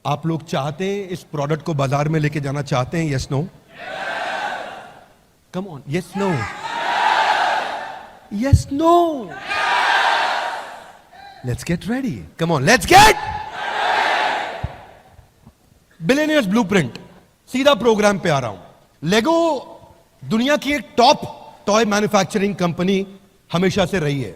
आप लोग चाहते हैं इस प्रोडक्ट को बाजार में लेके जाना चाहते हैं? Yes no? Come on, yes no? Yes no? Let's get ready, come on, let's get billionaires blueprint. सीधा प्रोग्राम पे आ रहा हूं। लेगो दुनिया की एक टॉप टॉय मैन्युफैक्चरिंग कंपनी हमेशा से रही है,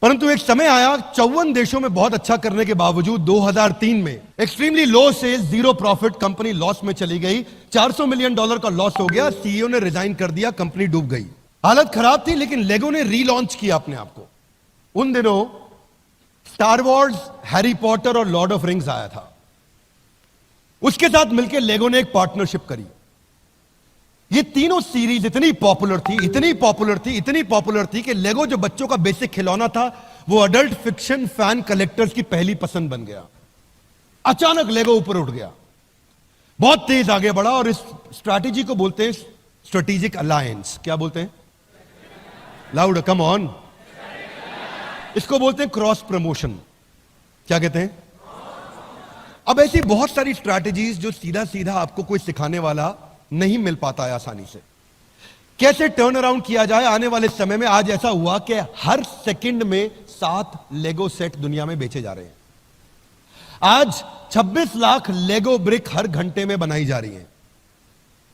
परंतु एक समय आया 54 देशों में बहुत अच्छा करने के बावजूद 2003 में extremely low sales, zero profit, company loss में चली गई। $400 मिलियन का लॉस हो गया। सीईओ ने रिजाइन कर दिया, कंपनी डूब गई। हालत खराब थी, लेकिन लेगो ने रीलॉन्च किया अपने आप को। उन दिनों स्टार वॉर्स, हैरी पॉटर और लॉर्ड ऑफ रिंग्स आया था। उसके साथ मिलकर लेगो ने एक पार्टनरशिप करी। ये तीनों सीरीज इतनी पॉपुलर थी, इतनी पॉपुलर थी, इतनी पॉपुलर थी कि लेगो जो बच्चों का बेसिक खिलौना था, वो अडल्ट फिक्शन फैन कलेक्टर्स की पहली पसंद बन गया। अचानक लेगो ऊपर उठ गया, बहुत तेज आगे बढ़ा, और इस स्ट्रैटेजी को बोलते हैं स्ट्रेटेजिक अलायंस। क्या बोलते हैं? Loud, come on. इसको बोलते हैं क्रॉस प्रमोशन। क्या कहते हैं? अब ऐसी बहुत सारी स्ट्रैटेजीज जो सीधा सीधा आपको कोई सिखाने वाला नहीं मिल पाता है आसानी से। कैसे टर्न अराउंड किया जाए आने वाले समय में। आज ऐसा हुआ कि हर सेकंड में 7 लेगो सेट दुनिया में बेचे जा रहे हैं। आज 26 लाख लेगो ब्रिक हर घंटे में बनाई जा रही है।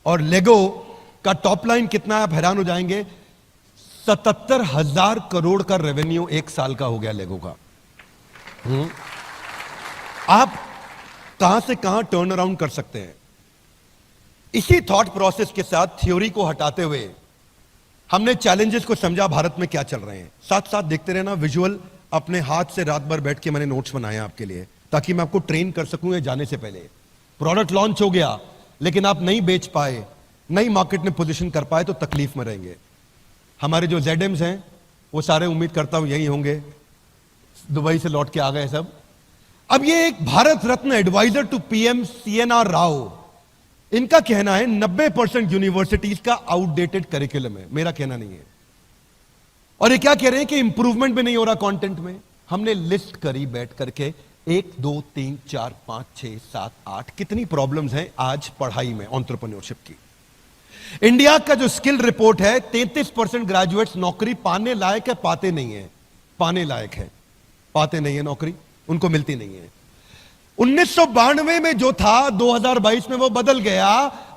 और लेगो का टॉप लाइन कितना है आप हैरान हो जाएंगे। 77,000 करोड़ का रेवेन्यू एक साल का हो गया लेगो का। आप कहां से कहां टर्न अराउंड कर सकते हैं। इसी थॉट प्रोसेस के साथ थ्योरी को हटाते हुए हमने चैलेंजेस को समझा, भारत में क्या चल रहे हैं। साथ साथ देखते रहना विजुअल। अपने हाथ से रात भर बैठ के मैंने नोट्स बनाए आपके लिए, ताकि मैं आपको ट्रेन कर सकूं जाने से पहले। प्रोडक्ट लॉन्च हो गया, लेकिन आप नहीं बेच पाए, नई मार्केट में पोजीशन कर पाए, तो तकलीफ में रहेंगे। हमारे जो जेडएम्स हैं वो सारे उम्मीद करता हूं यही होंगे, दुबई से लौट के आ गए सब। अब ये एक Bharat Ratna adviser to PM CNR Rao, इनका कहना है 90% यूनिवर्सिटीज का आउटडेटेड करिकुलम है। मेरा कहना नहीं है। और ये क्या कह रहे हैं कि इंप्रूवमेंट भी नहीं हो रहा कंटेंट में। हमने लिस्ट करी बैठ करके 1 2 3 4 5 6 7 8 कितनी प्रॉब्लम्स हैं आज पढ़ाई में, एंटरप्रेन्योरशिप की। इंडिया का जो स्किल रिपोर्ट है, 33% ग्रेजुएट्स नौकरी पाने लायक है, पाते नहीं है। पाने लायक है, पाते नहीं है नौकरी, उनको मिलती नहीं है। 1992 में जो था 2022 में वो बदल गया।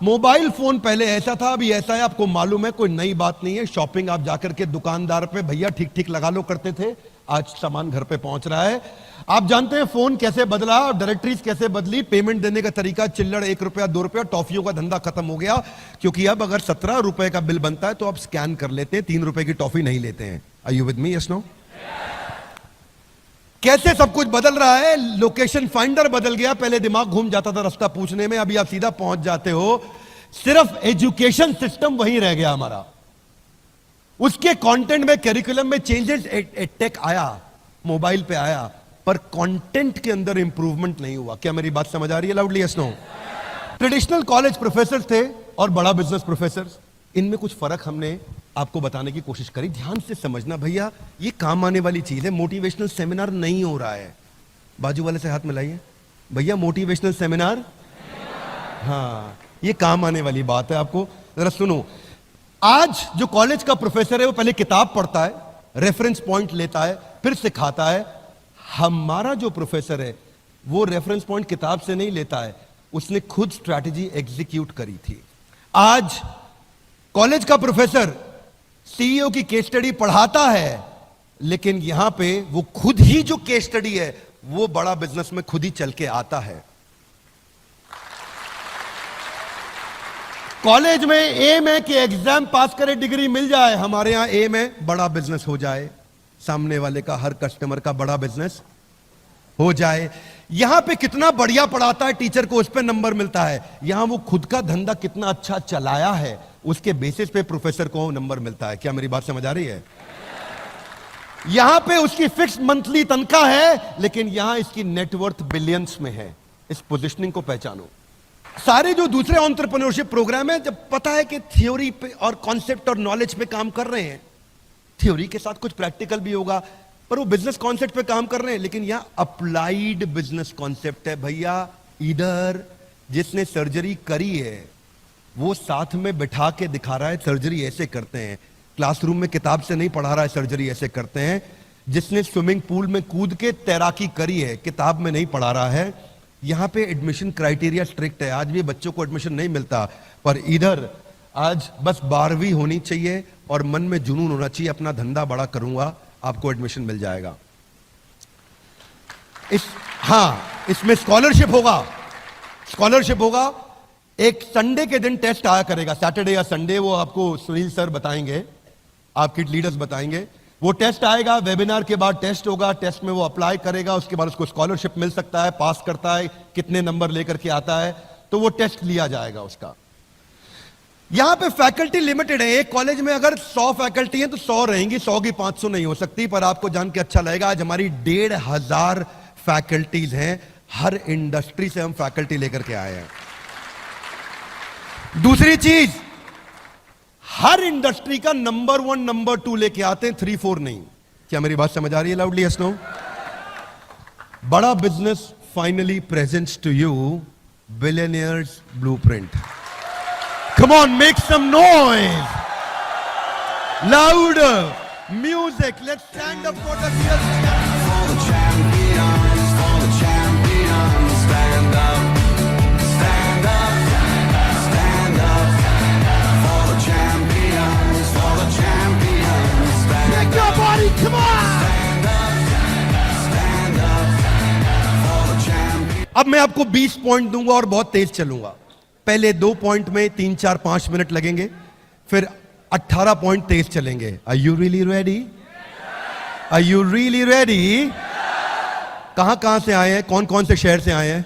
मोबाइल फोन पहले ऐसा था, अभी ऐसा है। आपको मालूम है, कोई नई बात नहीं है। शॉपिंग आप जाकर के दुकानदार पे भैया ठीक ठीक लगा लो करते थे, आज सामान घर पे पहुंच रहा है। आप जानते हैं फोन कैसे बदला, डायरेक्टरीज कैसे बदली, पेमेंट देने का तरीका चिल्लड़ 1 रुपया 2 रुपया, टॉफियों का धंधा खत्म हो गया। क्योंकि अब अगर 17 रुपए का बिल बनता है तो आप स्कैन कर लेते हैं, 3 रुपए की टॉफी नहीं लेते हैं। Are you with me? Yes no? कैसे सब कुछ बदल रहा है। लोकेशन फाइंडर बदल गया, पहले दिमाग घूम जाता था रास्ता पूछने में, अभी आप सीधा पहुंच जाते हो। सिर्फ एजुकेशन सिस्टम वही रह गया हमारा। उसके कंटेंट में, करिकुलम में चेंजेस, टेक आया, मोबाइल पे आया, पर कंटेंट के अंदर इंप्रूवमेंट नहीं हुआ। क्या मेरी बात समझ आ रही है? Loudly yes no? Traditional college professor थे और बड़ा बिजनेस प्रोफेसर, इनमें कुछ फर्क हमने आपको बताने की कोशिश करी। ध्यान से समझना भैया, ये काम आने वाली चीज है। मोटिवेशनल सेमिनार नहीं हो रहा है। बाजू वाले से हाथ मिलाइए भैया, मोटिवेशनल सेमिनार, हाँ, ये काम आने वाली बात है। आपको जरा सुनो। आज जो कॉलेज का प्रोफेसर है वो पहले किताब पढ़ता है, रेफरेंस पॉइंट लेता है, फिर सिखाता है। हमारा जो प्रोफेसर है वो रेफरेंस पॉइंट किताब से नहीं लेता है, उसने खुद स्ट्रैटेजी एग्जीक्यूट करी थी। आज कॉलेज का प्रोफेसर सीईओ की केस स्टडी पढ़ाता है, लेकिन यहां पे वो खुद ही जो केस स्टडी है वो बड़ा बिजनेस में खुद ही चल के आता है। कॉलेज में एम है कि एग्जाम पास करे, डिग्री मिल जाए। हमारे यहां एम है बड़ा बिजनेस हो जाए, सामने वाले का, हर कस्टमर का बड़ा बिजनेस हो जाए। यहां पे कितना बढ़िया पढ़ाता है टीचर को, उस पर नंबर मिलता है। यहां वो खुद का धंधा कितना अच्छा चलाया है, उसके बेसिस पे प्रोफेसर को नंबर मिलता है। क्या मेरी बात समझ आ रही है? यहां पे उसकी फिक्स मंथली तनख्वाह है, लेकिन यहां इसकी नेटवर्थ बिलियंस में है। इस पोजीशनिंग को पहचानो। सारे जो दूसरे एंटरप्रेन्योरशिप प्रोग्राम है, जब पता है कि थ्योरी पे और कॉन्सेप्ट और नॉलेज पे काम कर रहे हैं, थ्योरी के साथ कुछ प्रैक्टिकल भी होगा, पर वो बिजनेस कॉन्सेप्ट पे काम कर रहे हैं, लेकिन यहां अप्लाइड बिजनेस कॉन्सेप्ट है भैया। इधर जिसने सर्जरी करी है वो साथ में बिठा के दिखा रहा है सर्जरी ऐसे करते हैं, क्लासरूम में किताब से नहीं पढ़ा रहा है सर्जरी ऐसे करते हैं। जिसने स्विमिंग पूल में कूद के तैराकी करी है किताब में नहीं पढ़ा रहा है। यहां पे एडमिशन क्राइटेरिया स्ट्रिक्ट है, आज भी बच्चों को एडमिशन नहीं मिलता, पर इधर आज बस 12वीं होनी चाहिए और मन में जुनून होना चाहिए, अपना धंधा बड़ा करूंगा, आपको एडमिशन मिल जाएगा। इसमें स्कॉलरशिप होगा, स्कॉलरशिप होगा। एक संडे के दिन टेस्ट आया करेगा, सैटरडे या संडे, वो आपको सुनील सर बताएंगे, आपके लीडर्स बताएंगे। वो टेस्ट आएगा, वेबिनार के बाद टेस्ट होगा, टेस्ट में वो अप्लाई करेगा, उसके बाद उसको स्कॉलरशिप मिल सकता है, पास करता है, कितने नंबर लेकर के आता है, तो वो टेस्ट लिया जाएगा उसका। यहां पे फैकल्टी लिमिटेड है, एक कॉलेज में अगर 100 फैकल्टी है तो 100 रहेंगी, 100 की 500 नहीं हो सकती। पर आपको जान के अच्छा लगेगा, आज हमारी 1500 फैकल्टीज हैं, हर इंडस्ट्री से हम फैकल्टी लेकर के आए हैं। दूसरी चीज, हर इंडस्ट्री का नंबर 1 नंबर 2 लेके आते हैं, 3 4 नहीं। क्या मेरी बात समझ आ रही है? Loudly yes no. Bada business finally presents to you billionaires blueprint. Come on, make some noise. Louder. Music. Let's stand up for the real champions. For the champions, for the champions, stand up, stand up, stand up. For the champions, for the champions, stand up. Make your body, come on. Stand up, stand up. For the champions. अब मैं आपको 20 point दूंगा और बहुत तेज चलूंगा। पहले 2 point में 3 4 5 minute लगेंगे, फिर 18 पॉइंट तेज चलेंगे। Are you really ready? Are you really ready? कहां कहां से आए हैं, कौन कौन से शहर से आए हैं?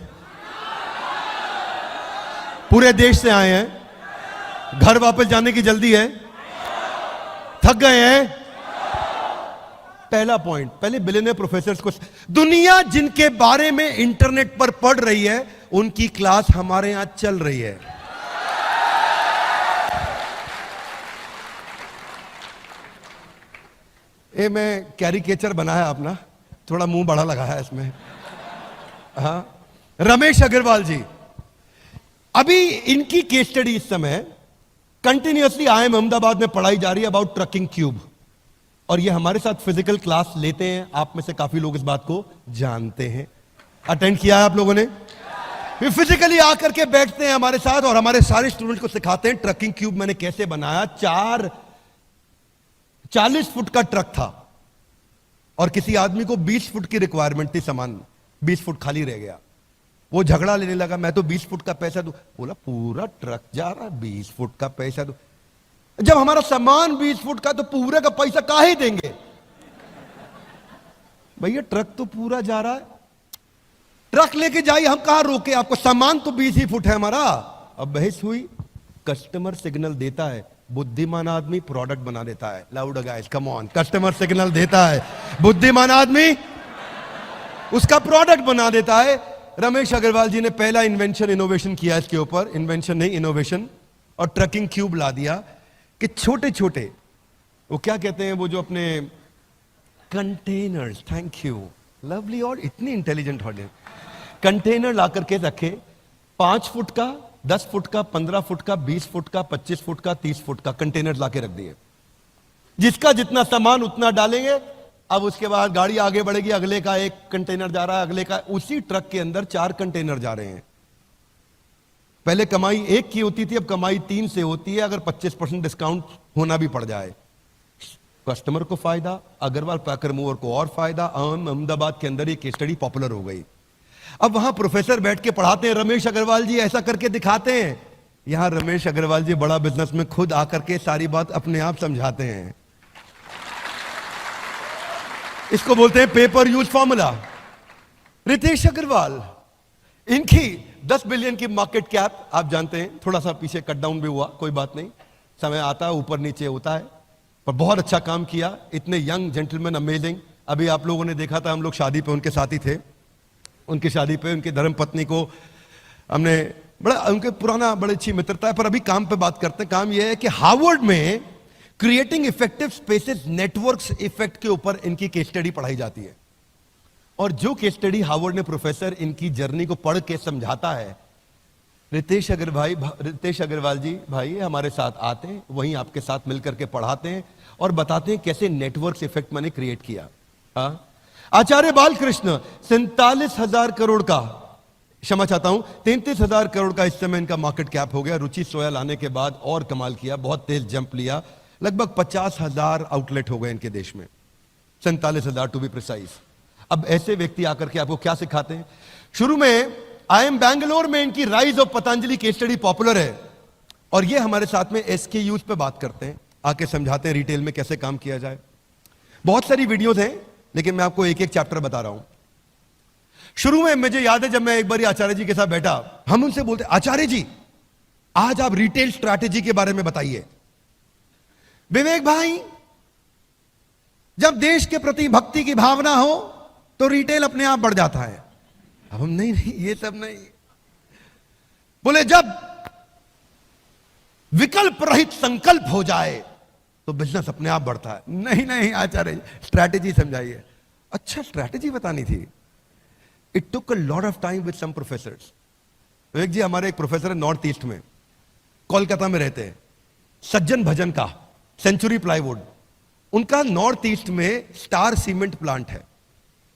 पूरे देश से आए हैं? घर वापस जाने की जल्दी है? थक गए हैं? पहला पॉइंट, पहले बिलियनियर प्रोफेसर्स को, दुनिया जिनके बारे में इंटरनेट पर पढ़ रही है उनकी क्लास हमारे यहां चल रही है। ये मैं कैरिकेचर बनाया अपना, थोड़ा मुंह बड़ा लगाया इसमें। हाँ, रमेश अग्रवाल जी, अभी इनकी केस स्टडी इस समय कंटिन्यूअसली IIM अहमदाबाद में पढ़ाई जा रही है अबाउट ट्रकिंग क्यूब, और ये हमारे साथ फिजिकल क्लास लेते हैं। आप में से काफी लोग इस बात को जानते हैं, अटेंड किया है आप लोगों ने। फिजिकली आकर के बैठते हैं हमारे साथ और हमारे सारे स्टूडेंट्स को सिखाते हैं ट्रकिंग क्यूब मैंने कैसे बनाया। 40 फुट का ट्रक था और किसी आदमी को 20 फुट की रिक्वायरमेंट थी, सामान 20 फुट खाली रह गया। वो झगड़ा लेने लगा, मैं तो 20 फुट का पैसा दूं। बोला पूरा ट्रक जा रहा है, 20 फुट का पैसा दूं। जब हमारा सामान 20 फुट का तो पूरे का पैसा काहे देंगे भैया, ट्रक तो पूरा जा रहा है, ट्रक लेके जाइए, हम कहां रोके आपको, सामान तो 20 ही फुट है हमारा। अब बहस हुई, कस्टमर सिग्नल देता है, बुद्धिमान आदमी प्रोडक्ट बना देता है। Loud guys, come on, customer signal देता है, बुद्धिमान आदमी उसका प्रोडक्ट बना देता है। रमेश अग्रवाल जी ने पहला इन्वेंशन इनोवेशन किया इसके ऊपर, इन्वेंशन नहीं इनोवेशन, और ट्रकिंग क्यूब ला दिया कि छोटे छोटे, वो क्या कहते हैं, वो जो अपने कंटेनर्स, थैंक यू लवली, और इतनी इंटेलिजेंट ऑडियंस, कंटेनर ला करके रखे, 5 फुट का, 10 फुट का, 15 फुट का, 20 फुट का, 25 फुट का, 30 फुट का कंटेनर ला के रख दिए। जिसका जितना सामान उतना डालेंगे। अब उसके बाद गाड़ी आगे बढ़ेगी, अगले का एक कंटेनर जा रहा है, अगले का, उसी ट्रक के अंदर 4 कंटेनर जा रहे हैं। पहले कमाई 1 की होती थी, अब कमाई 3 से होती है, अगर 25% डिस्काउंट होना भी पड़ जाए। कस्टमर को फायदा, अग्रवाल पैकर मूवर को और फायदा। अहमदाबाद के अंदर ये केस स्टडी पॉपुलर हो गई। अब वहां प्रोफेसर बैठ के पढ़ाते हैं, रमेश अग्रवाल जी ऐसा करके दिखाते हैं। यहां रमेश अग्रवाल जी बड़ा बिजनेस में खुद आकर के सारी बात अपने आप समझाते हैं। इसको बोलते हैं paper use formula. Ritesh Agarwal, इनकी 10 बिलियन की मार्केट कैप, आप जानते हैं, थोड़ा सा पीछे कट डाउन भी हुआ, कोई बात नहीं, समय आता है ऊपर नीचे होता है, पर बहुत अच्छा काम किया। इतने यंग जेंटलमैन, अमेजिंग। अभी आप लोगों ने देखा था, हम लोग शादी पे उनके साथ ही थे, उनकी शादी पे उनकी धर्मपत्नी को हमने, बड़ा उनके पुराना बड़ी अच्छी मित्रता है। पर अभी काम पे बात करते हैं। काम यह है कि हार्वर्ड में creating effective spaces networks effect के ऊपर इनकी केस स्टडी पढ़ाई जाती है। और जो केस स्टडी हार्वर्ड ने प्रोफेसर इनकी जर्नी को पढ़ के समझाता है, रितेश अग्रवाल जी भाई हमारे साथ आते हैं, वहीं आपके साथ मिलकर के पढ़ाते हैं और बताते हैं कैसे नेटवर्क इफेक्ट मैंने क्रिएट किया। हाँ? आचार्य बालकृष्ण 47,000 करोड़ का, क्षमा चाहता हूं 33,000 करोड़ का इस समय इनका मार्केट कैप हो गया। रुचि सोया लाने के बाद और कमाल किया, बहुत तेज जंप लिया, लगभग 50,000 आउटलेट हो गए इनके देश में, 47,000 टू बी प्रिसाइज। अब ऐसे व्यक्ति आकर के आपको क्या सिखाते हैं? शुरू में आई एम बैंगलोर में इनकी rise of Patanjali case study popular है और ये हमारे साथ में SKUs पे बात करते हैं, आके समझाते हैं रिटेल में कैसे काम किया जाए। बहुत सारी वीडियोस हैं लेकिन मैं आपको एक एक चैप्टर बता रहा हूं। शुरू में मुझे याद है जब मैं एक बार आचार्य जी के साथ बैठा, हम उनसे बोलते आचार्य जी आज आप रिटेल स्ट्रैटेजी के बारे में बताइए। विवेक भाई जब देश के प्रति भक्ति की भावना हो तो रिटेल अपने आप बढ़ जाता है। अब हम नहीं ये सब नहीं। बोले जब विकल्प रहित संकल्प हो जाए तो बिजनेस अपने आप बढ़ता है। नहीं आचार्य स्ट्रैटेजी समझाइए। अच्छा स्ट्रैटेजी बतानी थी। It took a lot of time with some professors. Vivek ji हमारे एक प्रोफेसर है नॉर्थ ईस्ट में, कोलकाता में रहते हैं, सज्जन भजन का, सेंचुरी प्लाईवुड, उनका नॉर्थ ईस्ट में स्टार सीमेंट प्लांट है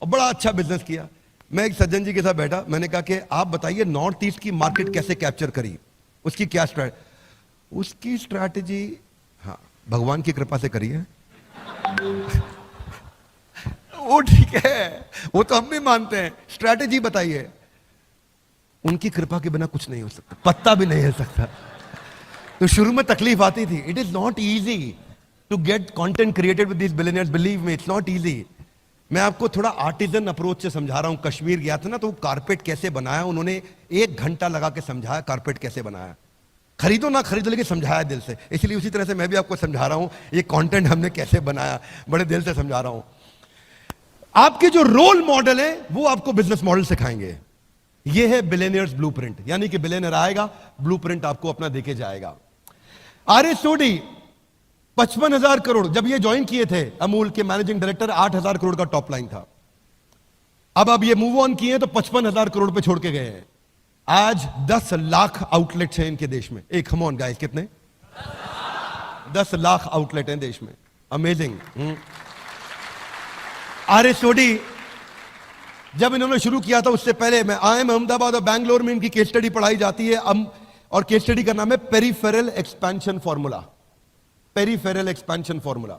और बड़ा अच्छा बिजनेस किया। मैं एक सज्जन जी के साथ बैठा, मैंने कहा कि आप बताइए नॉर्थ ईस्ट की मार्केट कैसे कैप्चर करी, उसकी क्या स्ट्रैटेजी? उसकी स्ट्रैटेजी हाँ भगवान की कृपा से करी है। वो ठीक है, वो तो हम भी मानते हैं, स्ट्रैटेजी बताइए। उनकी कृपा के बिना कुछ नहीं हो सकता, पत्ता भी नहीं हिल सकता। तो शुरू में तकलीफ आती थी। It is not easy to get content created with these billionaires, believe me it's not easy. मैं आपको थोड़ा आर्टिजन अप्रोच से समझा रहा हूं। कश्मीर गया था ना, तो वो कारपेट कैसे बनाया, उन्होंने 1 घंटा लगा के समझाया कारपेट कैसे बनाया। खरीदो ना खरीदो लेकिन समझाया दिल से। इसलिए उसी तरह से मैं भी आपको समझा रहा हूं ये कंटेंट हमने कैसे बनाया, बड़े दिल से समझा रहा हूं। आपके जो रोल मॉडल है वो आपको बिजनेस मॉडल सिखाएंगे। ये है बिलियनियर्स ब्लूप्रिंट, यानी कि बिलियनियर आएगा, ब्लूप्रिंट आपको अपना देके जाएगा। RS सोडी 55,000 करोड़, जब ये ज्वाइन किए थे अमूल के मैनेजिंग डायरेक्टर, 8,000 करोड़ का टॉप लाइन था। अब ये मूव ऑन किए तो 55,000 करोड़ पे छोड़ के गए हैं। आज 10 लाख आउटलेट्स हैं इनके देश में। एक कम ऑन गाइस, कितने? 10 लाख आउटलेट हैं देश में। अमेजिंग। RS सोडी जब इन्होंने शुरू किया था उससे पहले मैं IIM अहमदाबाद और बैंगलोर में इनकी केस स्टडी पढ़ाई जाती है। और केस स्टडी का नाम है peripheral expansion formula. Peripheral expansion formula.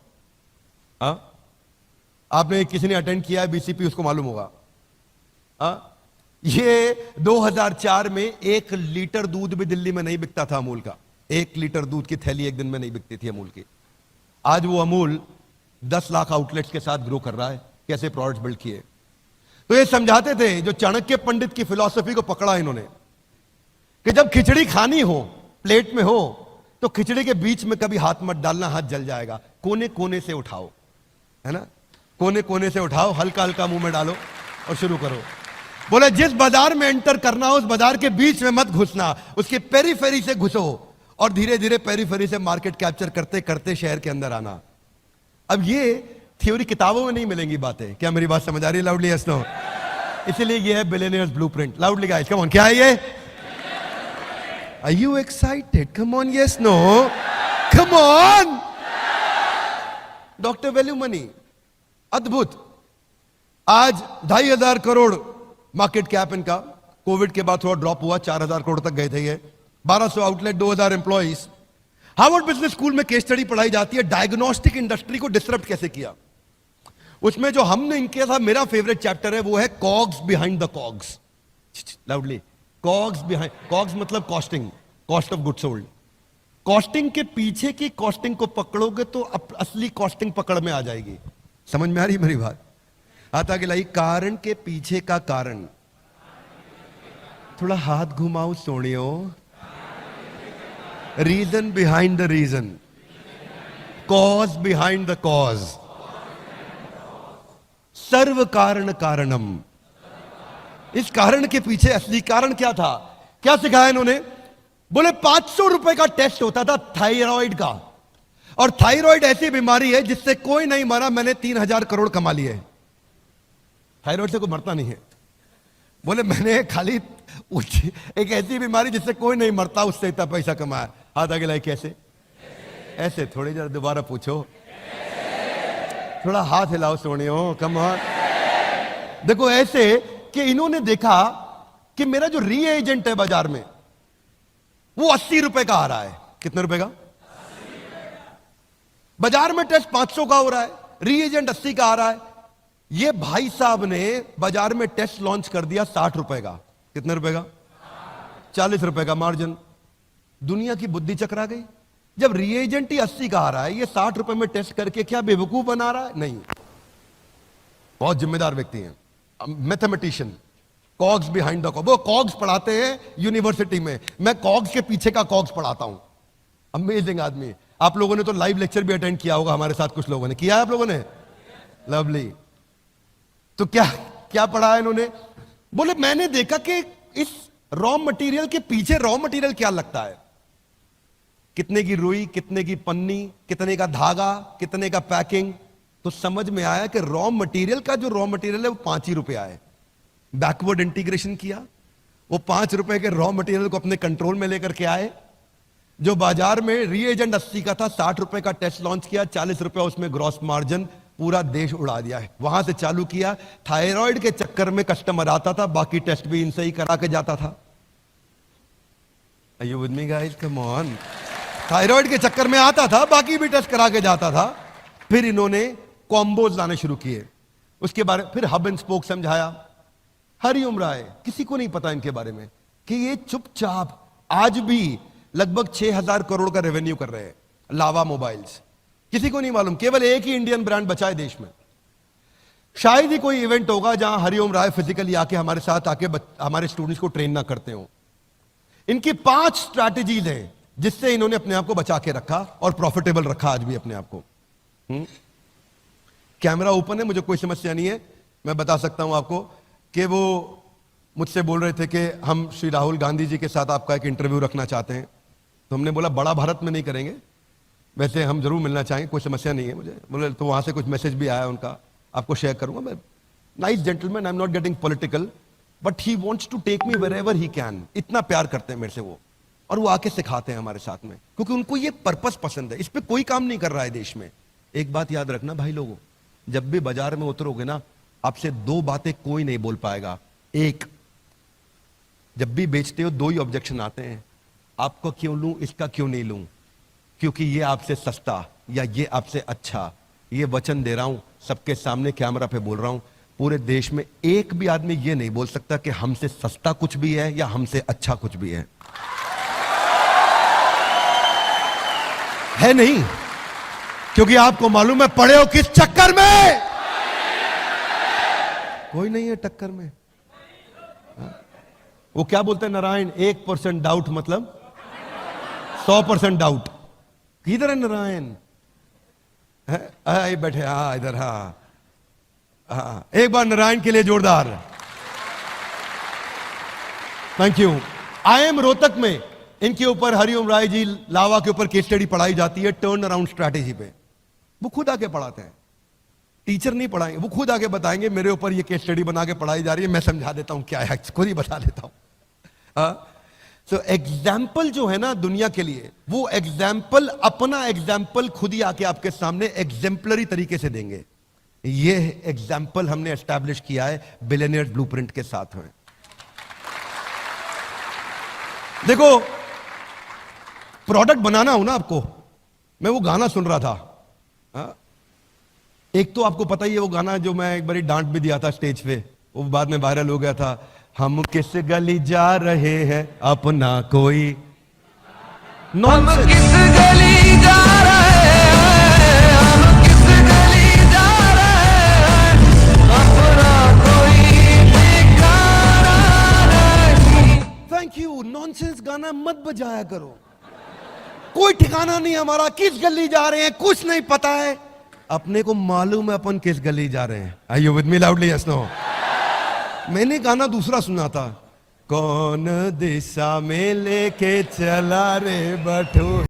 आपने किसी ने अटेंड किया है BCP, उसको मालूम होगा। ये 2004 में 1 लीटर दूध भी दिल्ली में नहीं बिकता था अमूल का। 1 लीटर दूध की थैली एक दिन में नहीं बिकती थी अमूल की। आज वो अमूल 10 लाख आउटलेट्स के साथ ग्रो कर रहा है। कैसे प्रोडक्ट्स बिल्ड किए। तो ये समझाते थे, जो चाणक्य पंडित की फिलॉसफी को पकड़ा इन्होंने, कि जब खिचड़ी खानी हो, प्लेट में हो, तो खिचड़ी के बीच में कभी हाथ मत डालना, हाथ जल जाएगा। कोने कोने से उठाओ, है ना, कोने कोने से उठाओ, हल्का हल्का मुंह में डालो और शुरू करो। बोले जिस बाजार में एंटर करना हो उस बाजार के बीच में मत घुसना, उसके पेरीफेरी से घुसो और धीरे धीरे पेरीफेरी से मार्केट कैप्चर करते करते शहर के अंदर आना। अब ये थ्योरी किताबों में नहीं मिलेंगी बातें। क्या मेरी बात समझ आ रही है? Loudly yes no. इसलिए ये है billionaires blueprint. Loudly guys, come on, क्या है ये? Are you excited? Come on, yes, no. Come on. Doctor value money, अद्भुत। आज 2,500 करोड़ मार्केट कैप इनका। कोविड के बाद थोड़ा ड्रॉप हुआ, 4,000 करोड़ तक गए थे ये। 1200 outlet, 2,000 employees. Harvard business school में केस स्टडी पढ़ाई जाती है, डायग्नोस्टिक इंडस्ट्री को डिसरप्ट कैसे किया। उसमें जो हमने इनके साथ, मेरा फेवरेट चैप्टर है वो है cogs behind the cogs. Loudly, cogs behind, cogs मतलब costing, cost of good sold. Costing के पीछे की कॉस्टिंग को पकड़ोगे तो असली कॉस्टिंग पकड़ में आ जाएगी। समझ में आ रही मेरी बात? आता गिलाई, कारण के पीछे का कारण। थोड़ा हाथ घुमाओ सोनियो। Reason behind the reason, cause behind the cause, सर्व कारण कारणम। इस कारण के पीछे असली कारण क्या था? क्या सिखाया इन्होंने? बोले 500 रुपए का टेस्ट होता था थायराइड का, और थायराइड ऐसी बीमारी है जिससे कोई नहीं मरा, मैंने 3,000 करोड़ कमा लिए। थायराइड से कोई मरता नहीं है। बोले मैंने खाली एक ऐसी बीमारी जिससे कोई नहीं मरता, उससे इतना पैसा कमाया। हाथ आगे लाए, कैसे? ऐसे थोड़ी, जरा दोबारा पूछो, थोड़ा हाथ हिलाओ सोनियो, कम ऑन। देखो ऐसे कि इन्होंने देखा कि मेरा जो रीएजेंट है बाजार में वो 80 रुपए का आ रहा है। कितने रुपए का? बाजार में टेस्ट 500 का हो रहा है, रीएजेंट 80 का आ रहा है। ये भाई साहब ने बाजार में टेस्ट लॉन्च कर दिया 60 रुपए का। कितने रुपए का? 40 रुपए का मार्जिन। दुनिया की बुद्धि चकरा गई। जब रीएजेंट ही 80 का आ रहा है, ये 60 रुपए में टेस्ट करके क्या बेवकूफ बना रहा है? नहीं, बहुत जिम्मेदार व्यक्ति हैं, मैथमेटिशियन, कॉग्स बिहाइंड द वो कॉग्स पढ़ाते हैं यूनिवर्सिटी में। मैं कॉग्स के पीछे का कॉग्स पढ़ाता हूं। अमेजिंग आदमी। आप लोगों ने तो लाइव लेक्चर भी अटेंड किया होगा हमारे साथ, कुछ लोगों ने किया है। आप लोगों ने? लवली। तो क्या क्या पढ़ा है इन्होंने? बोले मैंने देखा कि इस रॉ मटेरियल के पीछे रॉ मटेरियल क्या लगता है, कितने की रुई, कितने की पन्नी, कितने का धागा, कितने का पैकिंग। तो समझ में आया कि रॉ मटेरियल का जो रॉ मटेरियल है वो 5 ही रुपया है। बैकवर्ड इंटीग्रेशन किया, वो 5 रुपए के रॉ मटेरियल को अपने कंट्रोल में लेकर के आए। जो बाजार में रीएजेंट 80 का था, 60 रुपए का टेस्ट लॉन्च किया, 40 रुपए उसमें ग्रॉस मार्जिन, पूरा देश उड़ा दिया है। वहां से चालू किया। थायराइड के चक्कर में कस्टमर आता था, बाकी टेस्ट भी इनसे ही करा के जाता था। Are you with me guys? Come on. Thyroid के चक्कर में आता था, बाकी भी टेस्ट करा के जाता था। फिर इन्होंने कॉम्बोज लाने शुरू किए। उसके बारे फिर हब एंड स्पोक समझाया। हरिओम राय, किसी को नहीं पता इनके बारे में कि ये चुपचाप आज भी लगभग 6,000 करोड़ का रेवेन्यू कर रहे हैं। लावा मोबाइल्स, किसी को नहीं मालूम, केवल एक ही इंडियन ब्रांड बचा है देश में। शायद ही कोई इवेंट होगा जहां हरिओम राय फिजिकली आके हमारे साथ आके हमारे स्टूडेंट्स को ट्रेन ना करते हो। इनकी 5 स्ट्रैटेजीज हैं जिससे इन्होंने अपने आप को बचा के रखा और प्रॉफिटेबल रखा आज भी अपने आप को। कैमरा ओपन है, मुझे कोई समस्या नहीं है। मैं बता सकता हूं आपको कि वो मुझसे बोल रहे थे कि हम श्री राहुल गांधी जी के साथ आपका एक इंटरव्यू रखना चाहते हैं। तो हमने बोला बड़ा भारत में नहीं करेंगे, वैसे हम जरूर मिलना चाहेंगे, कोई समस्या नहीं है मुझे। बोले तो वहां से कुछ मैसेज भी आया उनका, आपको शेयर करूंगा मैं। Nice gentleman, I am not getting political, but he wants to take me wherever he can. इतना प्यार करते हैं मेरे से वो, और वो आके सिखाते हैं हमारे साथ में, क्योंकि उनको ये पर्पस पसंद है। इस पे कोई काम नहीं कर रहा है देश में। एक बात याद रखना भाई लोगों, जब भी बाजार में उतरोगे ना, आपसे 2 बातें कोई नहीं बोल पाएगा। एक, जब भी बेचते हो 2 ही ऑब्जेक्शन आते हैं, आपको क्यों लूं, इसका क्यों नहीं लूं, क्योंकि ये आपसे सस्ता या ये आपसे अच्छा। ये वचन दे रहा हूं, सबके सामने कैमरा पे बोल रहा हूं, पूरे देश में एक भी आदमी ये नहीं बोल सकता कि हमसे सस्ता कुछ भी है या हमसे अच्छा कुछ भी है नहीं, क्योंकि आपको मालूम है पड़े हो किस चक्कर में। कोई नहीं है टक्कर में। वो क्या बोलते हैं नारायण, 1% डाउट मतलब 100% डाउट। किधर है नारायण? बैठे, हाँ इधर, हाँ। एक बार नारायण के लिए जोरदार थैंक यू। IIM रोहतक में इनके ऊपर हरिओम राय जी लावा के ऊपर केस स्टडी पढ़ाई जाती है, टर्न अराउंड स्ट्रैटेजी पे। वो खुद आके पढ़ाते हैं, टीचर नहीं पढ़ाएंगे, वो खुद आके बताएंगे मेरे ऊपर ये केस स्टडी बना के पढ़ाई जा रही है, मैं समझा देता हूं क्या है, खुद ही बता देता हूं। सो एग्जाम्पल जो है ना दुनिया के लिए, वो एग्जाम्पल अपना एग्जाम्पल खुद ही आके आपके सामने एग्जेम्पलरी तरीके से देंगे। ये एग्जाम्पल हमने एस्टैब्लिश किया है बिलियनियर्स ब्लूप्रिंट के साथ में। देखो, प्रोडक्ट बनाना हो ना आपको, मैं वो गाना सुन रहा था। एक तो आपको पता ही है वो गाना जो मैं एक बारी डांट भी दिया था स्टेज पे, वो बाद में वायरल हो गया था। हम किस गली जा रहे हैं अपना कोई हम किस गली जा रहे हैं, हम किस गली जा रहे हैं, अपना कोई ठिकाना नहीं। Thank you. नॉनसेंस गाना मत बजाया करो, कोई ठिकाना नहीं हमारा, किस गली जा रहे हैं कुछ नहीं पता है, अपने को मालूम है अपन किस गली जा रहे हैं। Are you with me loudly? Yes no? मैंने गाना दूसरा सुना था, कौन दिशा में लेके चला रे बटू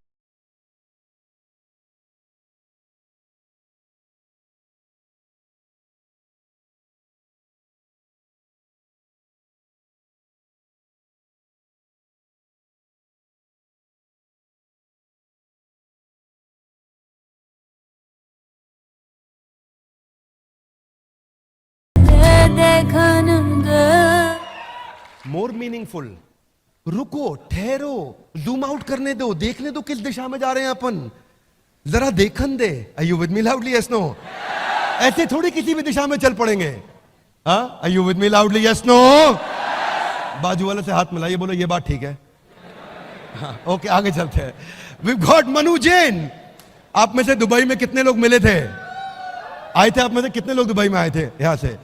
मोर मीनिंगफुल। रुको, ठहरो, जूम आउट करने दो, देखने दो किस दिशा में जा रहे हैं अपन, जरा देखन दे। Are you with me loudly? Yes no? ऐसे थोड़ी किसी भी दिशा में चल पड़ेंगे। हाँ, are you with me loudly? Yes no? बाजू वाले से हाथ मिलाइए, बोलो ये बात ठीक है। हाँ, ओके, आगे चलते हैं। We got Manu Jain. आप में से दुबई में कितने लोग मिले थे? आए थे आप में से कितने लोग दुबई में आए थे? यहां से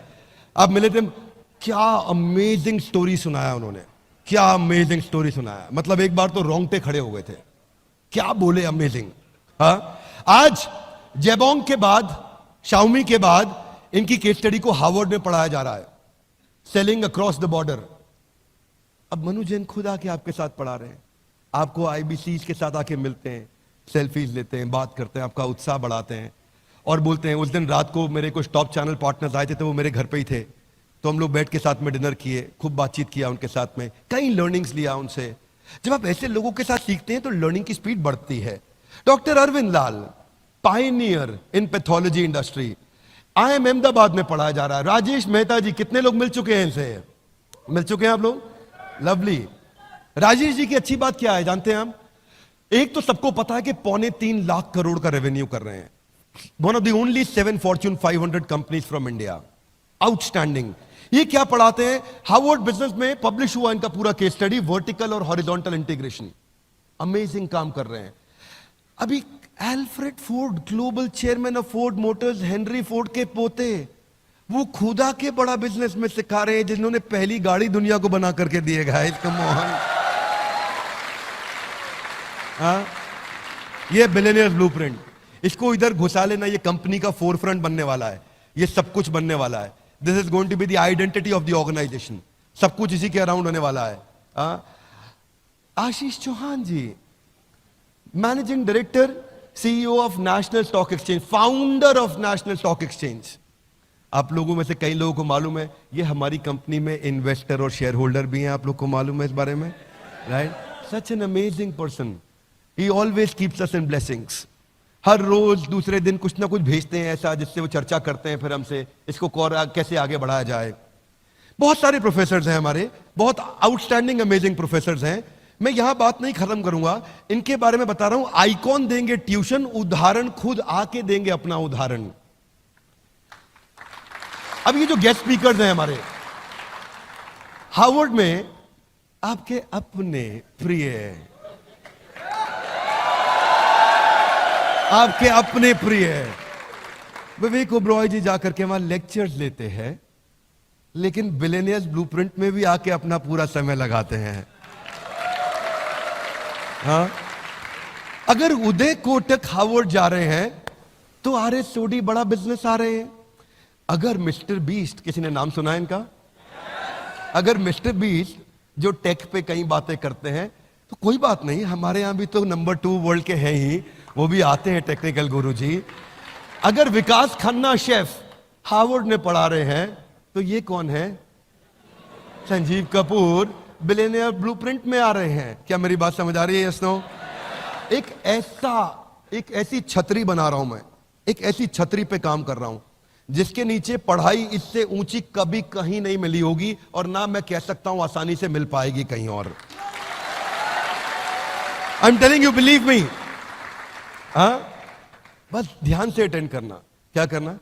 आप मिले थे। क्या अमेजिंग स्टोरी सुनाया उन्होंने, क्या अमेजिंग स्टोरी सुनाया। मतलब एक बार तो रोंगटे खड़े हो गए थे, क्या बोले, अमेजिंग। हाँ, आज जेबोंग के बाद, शाओमी के बाद इनकी केस स्टडी को हार्वर्ड में पढ़ाया जा रहा है, सेलिंग अक्रॉस द बॉर्डर। अब मनु जैन खुद आके आपके साथ पढ़ा रहे हैं, आपको आईबीसी के साथ आके मिलते हैं, सेल्फीज लेते हैं, बात करते हैं, आपका उत्साह बढ़ाते हैं और बोलते हैं। उस दिन रात को मेरे कुछ टॉप चैनल पार्टनर्स आए थे, तो वो मेरे घर पे ही थे, तो हम लोग बैठ के साथ में डिनर किए, खूब बातचीत किया उनके साथ में, कई लर्निंग्स लिया उनसे। जब आप ऐसे लोगों के साथ सीखते हैं तो लर्निंग की स्पीड बढ़ती है। Doctor Arvind Lal, pioneer in pathology industry, IIM Ahmedabad में पढ़ाया जा रहा है। राजेश मेहता जी, कितने लोग मिल चुके हैं इनसे? मिल चुके हैं आप लोग? लवली। राजेश जी की अच्छी बात क्या है जानते हैं हम? एक तो सबको पता है कि 3.25 लाख करोड़ का रेवेन्यू कर रहे हैं, one of the only 7 Fortune 500 companies from India. Outstanding. ये क्या पढ़ाते हैं? हार्वर्ड बिजनेस में पब्लिश हुआ इनका पूरा केस स्टडी, वर्टिकल और हॉरिजॉन्टल इंटीग्रेशन। अमेजिंग काम कर रहे हैं। अभी Alfred Ford, global chairman of Ford Motors, Henry Ford के पोते, वो खुदा के बड़ा बिजनेस में सिखा रहे हैं, जिन्होंने पहली गाड़ी दुनिया को बना करके दिए। Guys come on. हाँ, ये बिलियनियर्स ब्लूप्रिंट, इसको इधर घुसा लेना, ये कंपनी का फोरफ्रंट बनने वाला है, ये सब कुछ बनने वाला है। This is going to be the identity of the organisation, सब कुछ इसी के अराउंड होने वाला है। Ashish Chauhan ji, managing director, CEO of National Stock Exchange, founder of National Stock Exchange. आप लोगों में से कई लोगों को मालूम है, ये हमारी कंपनी में इन्वेस्टर और शेयर होल्डर भी हैं, आप लोग को मालूम है इस बारे में, right? Such an amazing person, he always keeps us in blessings. हर रोज दूसरे दिन कुछ ना कुछ भेजते हैं ऐसा, जिससे वो चर्चा करते हैं फिर हमसे, इसको कैसे आगे बढ़ाया जाए। बहुत सारे प्रोफेसर्स हैं हमारे, बहुत आउटस्टैंडिंग अमेजिंग प्रोफेसर्स हैं। मैं यहां बात नहीं खत्म करूंगा, इनके बारे में बता रहा हूं। आइकॉन देंगे ट्यूशन, उदाहरण खुद आके देंगे अपना उदाहरण। अब ये जो गेस्ट स्पीकर्स हैं हमारे, हार्वर्ड में आपके अपने प्रिय, आपके अपने प्रिय विवेक ओबरॉय जी जाकर के वहां लेक्चर्स लेते हैं, लेकिन बिलियनियर्स ब्लूप्रिंट में भी आके अपना पूरा समय लगाते हैं। हाँ, अगर उदय कोटक हार्वर्ड जा रहे हैं तो RS सोडी बड़ा बिजनेस आ रहे हैं। अगर मिस्टर बीस्ट, किसी ने नाम सुना है इनका? अगर मिस्टर बीस्ट जो टेक पे कई बातें करते हैं, तो कोई बात नहीं, हमारे यहां भी तो नंबर 2 वर्ल्ड के हैं ही, वो भी आते हैं टेक्निकल गुरु जी। अगर विकास खन्ना शेफ हार्वर्ड में पढ़ा रहे हैं, तो ये कौन है? संजीव कपूर बिलियनियर ब्लूप्रिंट में आ रहे हैं। क्या मेरी बात समझ आ रही है? Yes no? एक ऐसी छतरी बना रहा हूं मैं, एक ऐसी छतरी पे काम कर रहा हूं जिसके नीचे पढ़ाई इससे ऊंची कभी कहीं नहीं मिली होगी, और ना मैं कह सकता हूं आसानी से मिल पाएगी कहीं और। I am telling you, believe me. हाँ, बस ध्यान से अटेंड करना। क्या करना?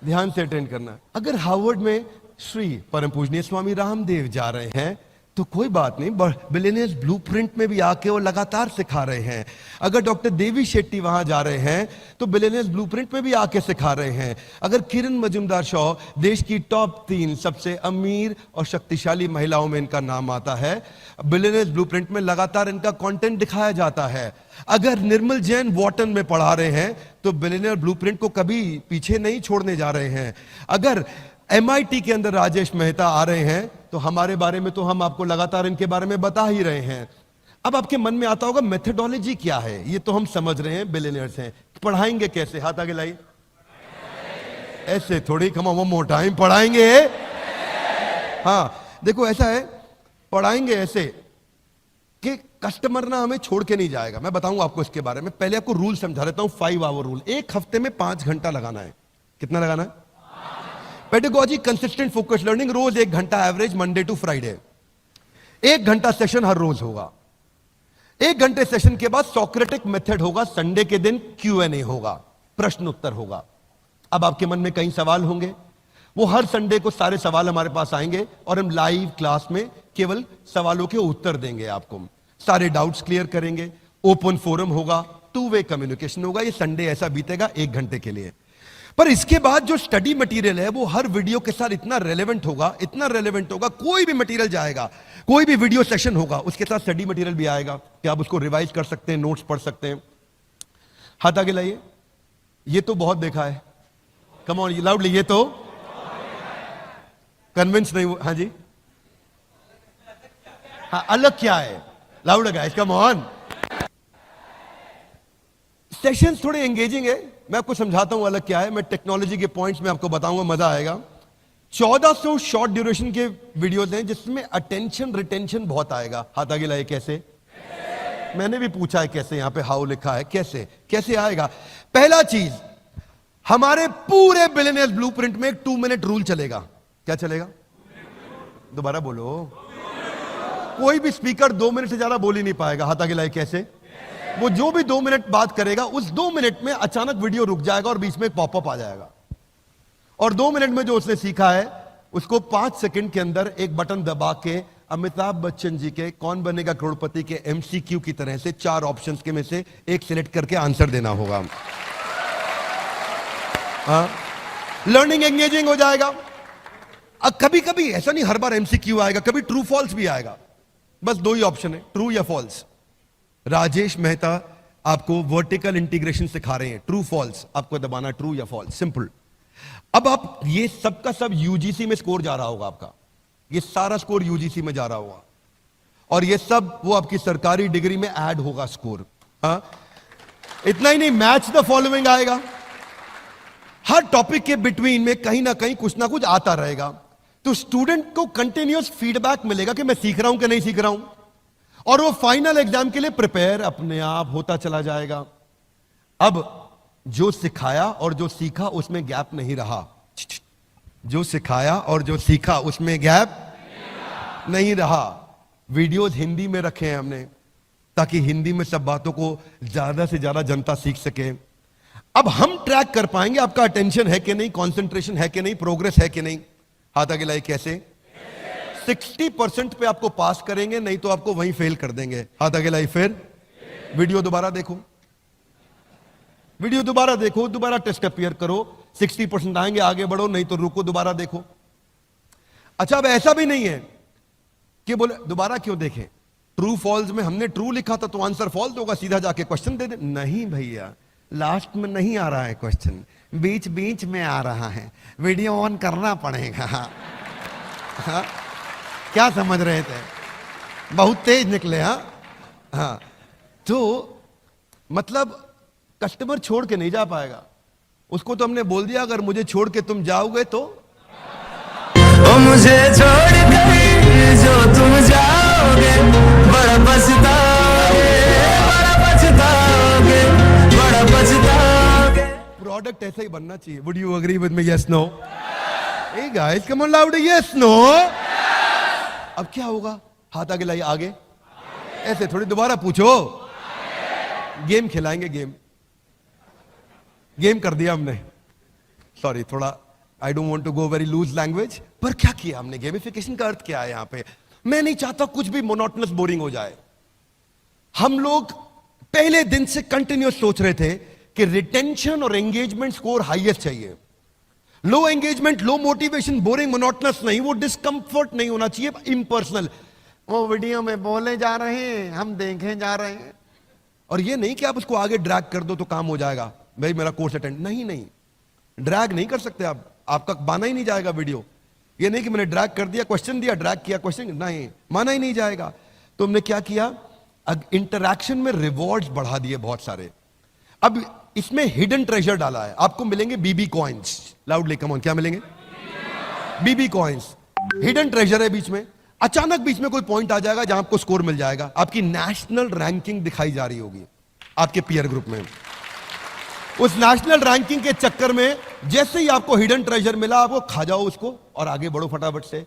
ध्यान से अटेंड करना। अगर हार्वर्ड में श्री परम पूजनीय स्वामी रामदेव जा रहे हैं, तो कोई बात नहीं, बिलियनियर्स ब्लूप्रिंट में भी आके वो लगातार सिखा रहे हैं। अगर डॉक्टर देवी शेट्टी वहां जा रहे हैं, तो बिलियनियर्स ब्लूप्रिंट में भी आके सिखा रहे हैं। अगर किरण मजुमदार शॉ, देश की टॉप 3 सबसे अमीर और शक्तिशाली महिलाओं में इनका नाम आता है, बिलियनियर्स ब्लूप्रिंट में लगातार इनका कंटेंट दिखाया जाता है। अगर निर्मल जैन वॉटन में पढ़ा रहे हैं, तो बिलियनियर ब्लूप्रिंट को कभी पीछे नहीं छोड़ने जा रहे हैं। अगर MIT के अंदर राजेश मेहता आ रहे हैं, तो हमारे बारे में तो हम आपको लगातार इनके बारे में बता ही रहे हैं। अब आपके मन में आता होगा मेथोडोलॉजी क्या है? ये तो हम समझ रहे हैं, बिलियनियर्स हैं, पढ़ाएंगे कैसे? हाथ आगे लाइए। ऐसे थोड़ी, कम ऑन मोर टाइम, पढ़ाएंगे। हाँ, देखो ऐसा है, पढ़ाएंगे ऐसे कि कस्टमर ना हमें छोड़ के नहीं जाएगा। मैं बताऊंगा आपको इसके बारे में, पहले आपको रूल समझा देता हूं। 5 आवर रूल, एक हफ्ते में 5 घंटा लगाना है। कितना लगाना है? पेडागोजी, कंसिस्टेंट फोकस लर्निंग, रोज 1 घंटा एवरेज, मंडे टू फ्राइडे। 1 घंटा सेशन हर रोज होगा। 1 घंटे सेशन के बाद सोक्रेटिक मेथड होगा, संडे के दिन Q&A होगा, प्रश्न उत्तर होगा। अब आपके मन में कई सवाल होंगे, वो हर संडे को सारे सवाल हमारे पास आएंगे और हम लाइव क्लास में केवल सवालों के उत्तर देंगे, आपको सारे डाउट्स क्लियर करेंगे, ओपन फोरम होगा, 2 वे कम्युनिकेशन होगा। ये संडे ऐसा बीतेगा 1 घंटे के लिए। पर इसके बाद जो स्टडी मटेरियल है वो हर वीडियो के साथ इतना रेलेवेंट होगा, इतना रेलेवेंट होगा, कोई भी मटेरियल जाएगा, कोई भी वीडियो सेशन होगा, उसके साथ स्टडी मटेरियल भी आएगा कि आप उसको रिवाइज कर सकते हैं, नोट्स पढ़ सकते हैं। हाथ आगे लाइए। ये तो बहुत देखा है, कम ऑन लाउडली, ये तो कन्विंस नहीं हुआ। हाँ जी, हाँ, अलग क्या है, loud guys, come on. Sessions थोड़े एंगेजिंग है, मैं आपको समझाता हूं अलग क्या है। मैं टेक्नोलॉजी के पॉइंट्स में आपको बताऊंगा, मजा आएगा। 1400 शॉर्ट ड्यूरेशन के वीडियोस हैं जिसमें अटेंशन रिटेंशन बहुत आएगा। हाथ आगे लाइए। कैसे? मैंने भी पूछा है कैसे, यहां पे हाउ लिखा है, कैसे कैसे आएगा। पहला चीज, हमारे पूरे बिलियनियर्स ब्लूप्रिंट में एक 2 मिनट रूल चलेगा। क्या चलेगा? दोबारा बोलो। कोई भी स्पीकर 2 मिनट से ज्यादा बोल ही नहीं पाएगा। हाथ आगे लाइए। कैसे? वो जो भी 2 मिनट बात करेगा, उस 2 मिनट में अचानक वीडियो रुक जाएगा और बीच में एक पॉपअप आ जाएगा, और 2 मिनट में जो उसने सीखा है उसको 5 सेकंड के अंदर एक बटन दबा के अमिताभ बच्चन जी के कौन बनेगा करोड़पति के MCQ की तरह से 4 ऑप्शंस के में से एक सिलेक्ट करके आंसर देना होगा। लर्निंग एंगेजिंग हो जाएगा। अब कभी कभी ऐसा नहीं हर बार MCQ आएगा, कभी ट्रू फॉल्स भी आएगा। बस 2 ही ऑप्शन है, ट्रू या फॉल्स। राजेश मेहता आपको वर्टिकल इंटीग्रेशन सिखा रहे हैं, ट्रू फॉल्स आपको दबाना, ट्रू या फॉल्स, सिंपल। अब आप ये सब का सब UGC में स्कोर जा रहा होगा आपका, ये सारा स्कोर UGC में जा रहा होगा, और ये सब वो आपकी सरकारी डिग्री में ऐड होगा स्कोर। इतना ही नहीं, मैच द फॉलोइंग आएगा। हर टॉपिक के बिटवीन में कहीं ना कहीं कुछ ना कुछ आता रहेगा, तो स्टूडेंट को कंटिन्यूअस फीडबैक मिलेगा कि मैं सीख रहा हूं कि नहीं सीख रहा हूं, और वो फाइनल एग्जाम के लिए प्रिपेयर अपने आप होता चला जाएगा। अब जो सिखाया और जो सीखा उसमें गैप नहीं रहा, जो सिखाया और जो सीखा उसमें गैप नहीं रहा। वीडियोस हिंदी में रखे हैं हमने ताकि हिंदी में सब बातों को ज्यादा से ज्यादा जनता सीख सके। अब हम ट्रैक कर पाएंगे आपका अटेंशन है कि नहीं, कंसंट्रेशन है कि नहीं, प्रोग्रेस है कि नहीं। हाथ आगे लाइए। कैसे? 60% पे आपको पास करेंगे, नहीं तो आपको वहीं फेल कर देंगे। हाथ आगे लाइए। फिर वीडियो दोबारा देखो, वीडियो दोबारा देखो, दोबारा टेस्ट अपीयर करो, 60% आएंगे, आगे बढ़ो, नहीं तो रुको, दोबारा देखो। अच्छा, अब ऐसा भी नहीं है कि बोले दोबारा क्यों देखें, ट्रू फॉल्स में हमने ट्रू लिखा था तो आंसर फॉल्स होगा, सीधा जाके क्वेश्चन दे दे। नहीं भैया, लास्ट में नहीं आ रहा है क्वेश्चन, बीच बीच में आ रहा है, वीडियो ऑन करना पड़ेगा। हाँ? क्या समझ रहे थे? बहुत तेज निकले। हाँ, तो मतलब कस्टमर छोड़ के नहीं जा पाएगा, उसको तो हमने बोल दिया अगर मुझे छोड़ के तुम जाओगे तो ओ मुझे छोड़ कर जो तुम जाओगे, बड़ा पछताओगे, बड़ा पछताओगे, बड़ा पछताओगे। प्रोडक्ट ऐसा ही बनना चाहिए। Would you agree with me? Yes no? Hey guys, come on loud, yes no? अब क्या होगा? हाथ आगे लाइए। आगे ऐसे थोड़ी, दोबारा पूछो। गेम खिलाएंगे, गेम कर दिया हमने। सॉरी, थोड़ा I don't want to go very loose language, पर क्या किया हमने? गेमिफिकेशन का अर्थ क्या है यहां पे? मैं नहीं चाहता कुछ भी मोनोटोनस बोरिंग हो जाए। हम लोग पहले दिन से कंटिन्यूस सोच रहे थे कि रिटेंशन और एंगेजमेंट स्कोर हाईएस्ट चाहिए। Low engagement, low motivation, boring, monotonous नहीं, वो डिस्कंफर्ट नहीं होना चाहिए, इम्पर्सनल। वो वीडियो में बोले जा रहे हैं, हम देखे जा रहे हैं, और ये नहीं कि आप उसको आगे ड्रैग कर दो तो काम हो जाएगा, भाई मेरा कोर्स अटेंड। नहीं, ड्रैग नहीं कर सकते आप, आपका माना ही नहीं जाएगा वीडियो। ये नहीं कि मैंने ड्रैग कर दिया, क्वेश्चन दिया, ड्रैग किया, क्वेश्चन, नहीं, माना ही नहीं जाएगा। तो हमने क्या किया? इंटरैक्शन में रिवॉर्ड्स बढ़ा दिए बहुत सारे। अब इसमें हिडन ट्रेजर डाला है, आपको मिलेंगे BB coins. Loudly come on, क्या मिलेंगे? BB कॉइन्स, हिडन ट्रेजर है बीच में। अचानक बीच में कोई पॉइंट आ जाएगा जहां आपको स्कोर मिल जाएगा, आपकी नेशनल रैंकिंग दिखाई जा रही होगी आपके पीयर ग्रुप में। उस नेशनल रैंकिंग के चक्कर में जैसे ही आपको हिडन ट्रेजर मिला, आपको खा जाओ उसको और आगे बढ़ो फटाफट से।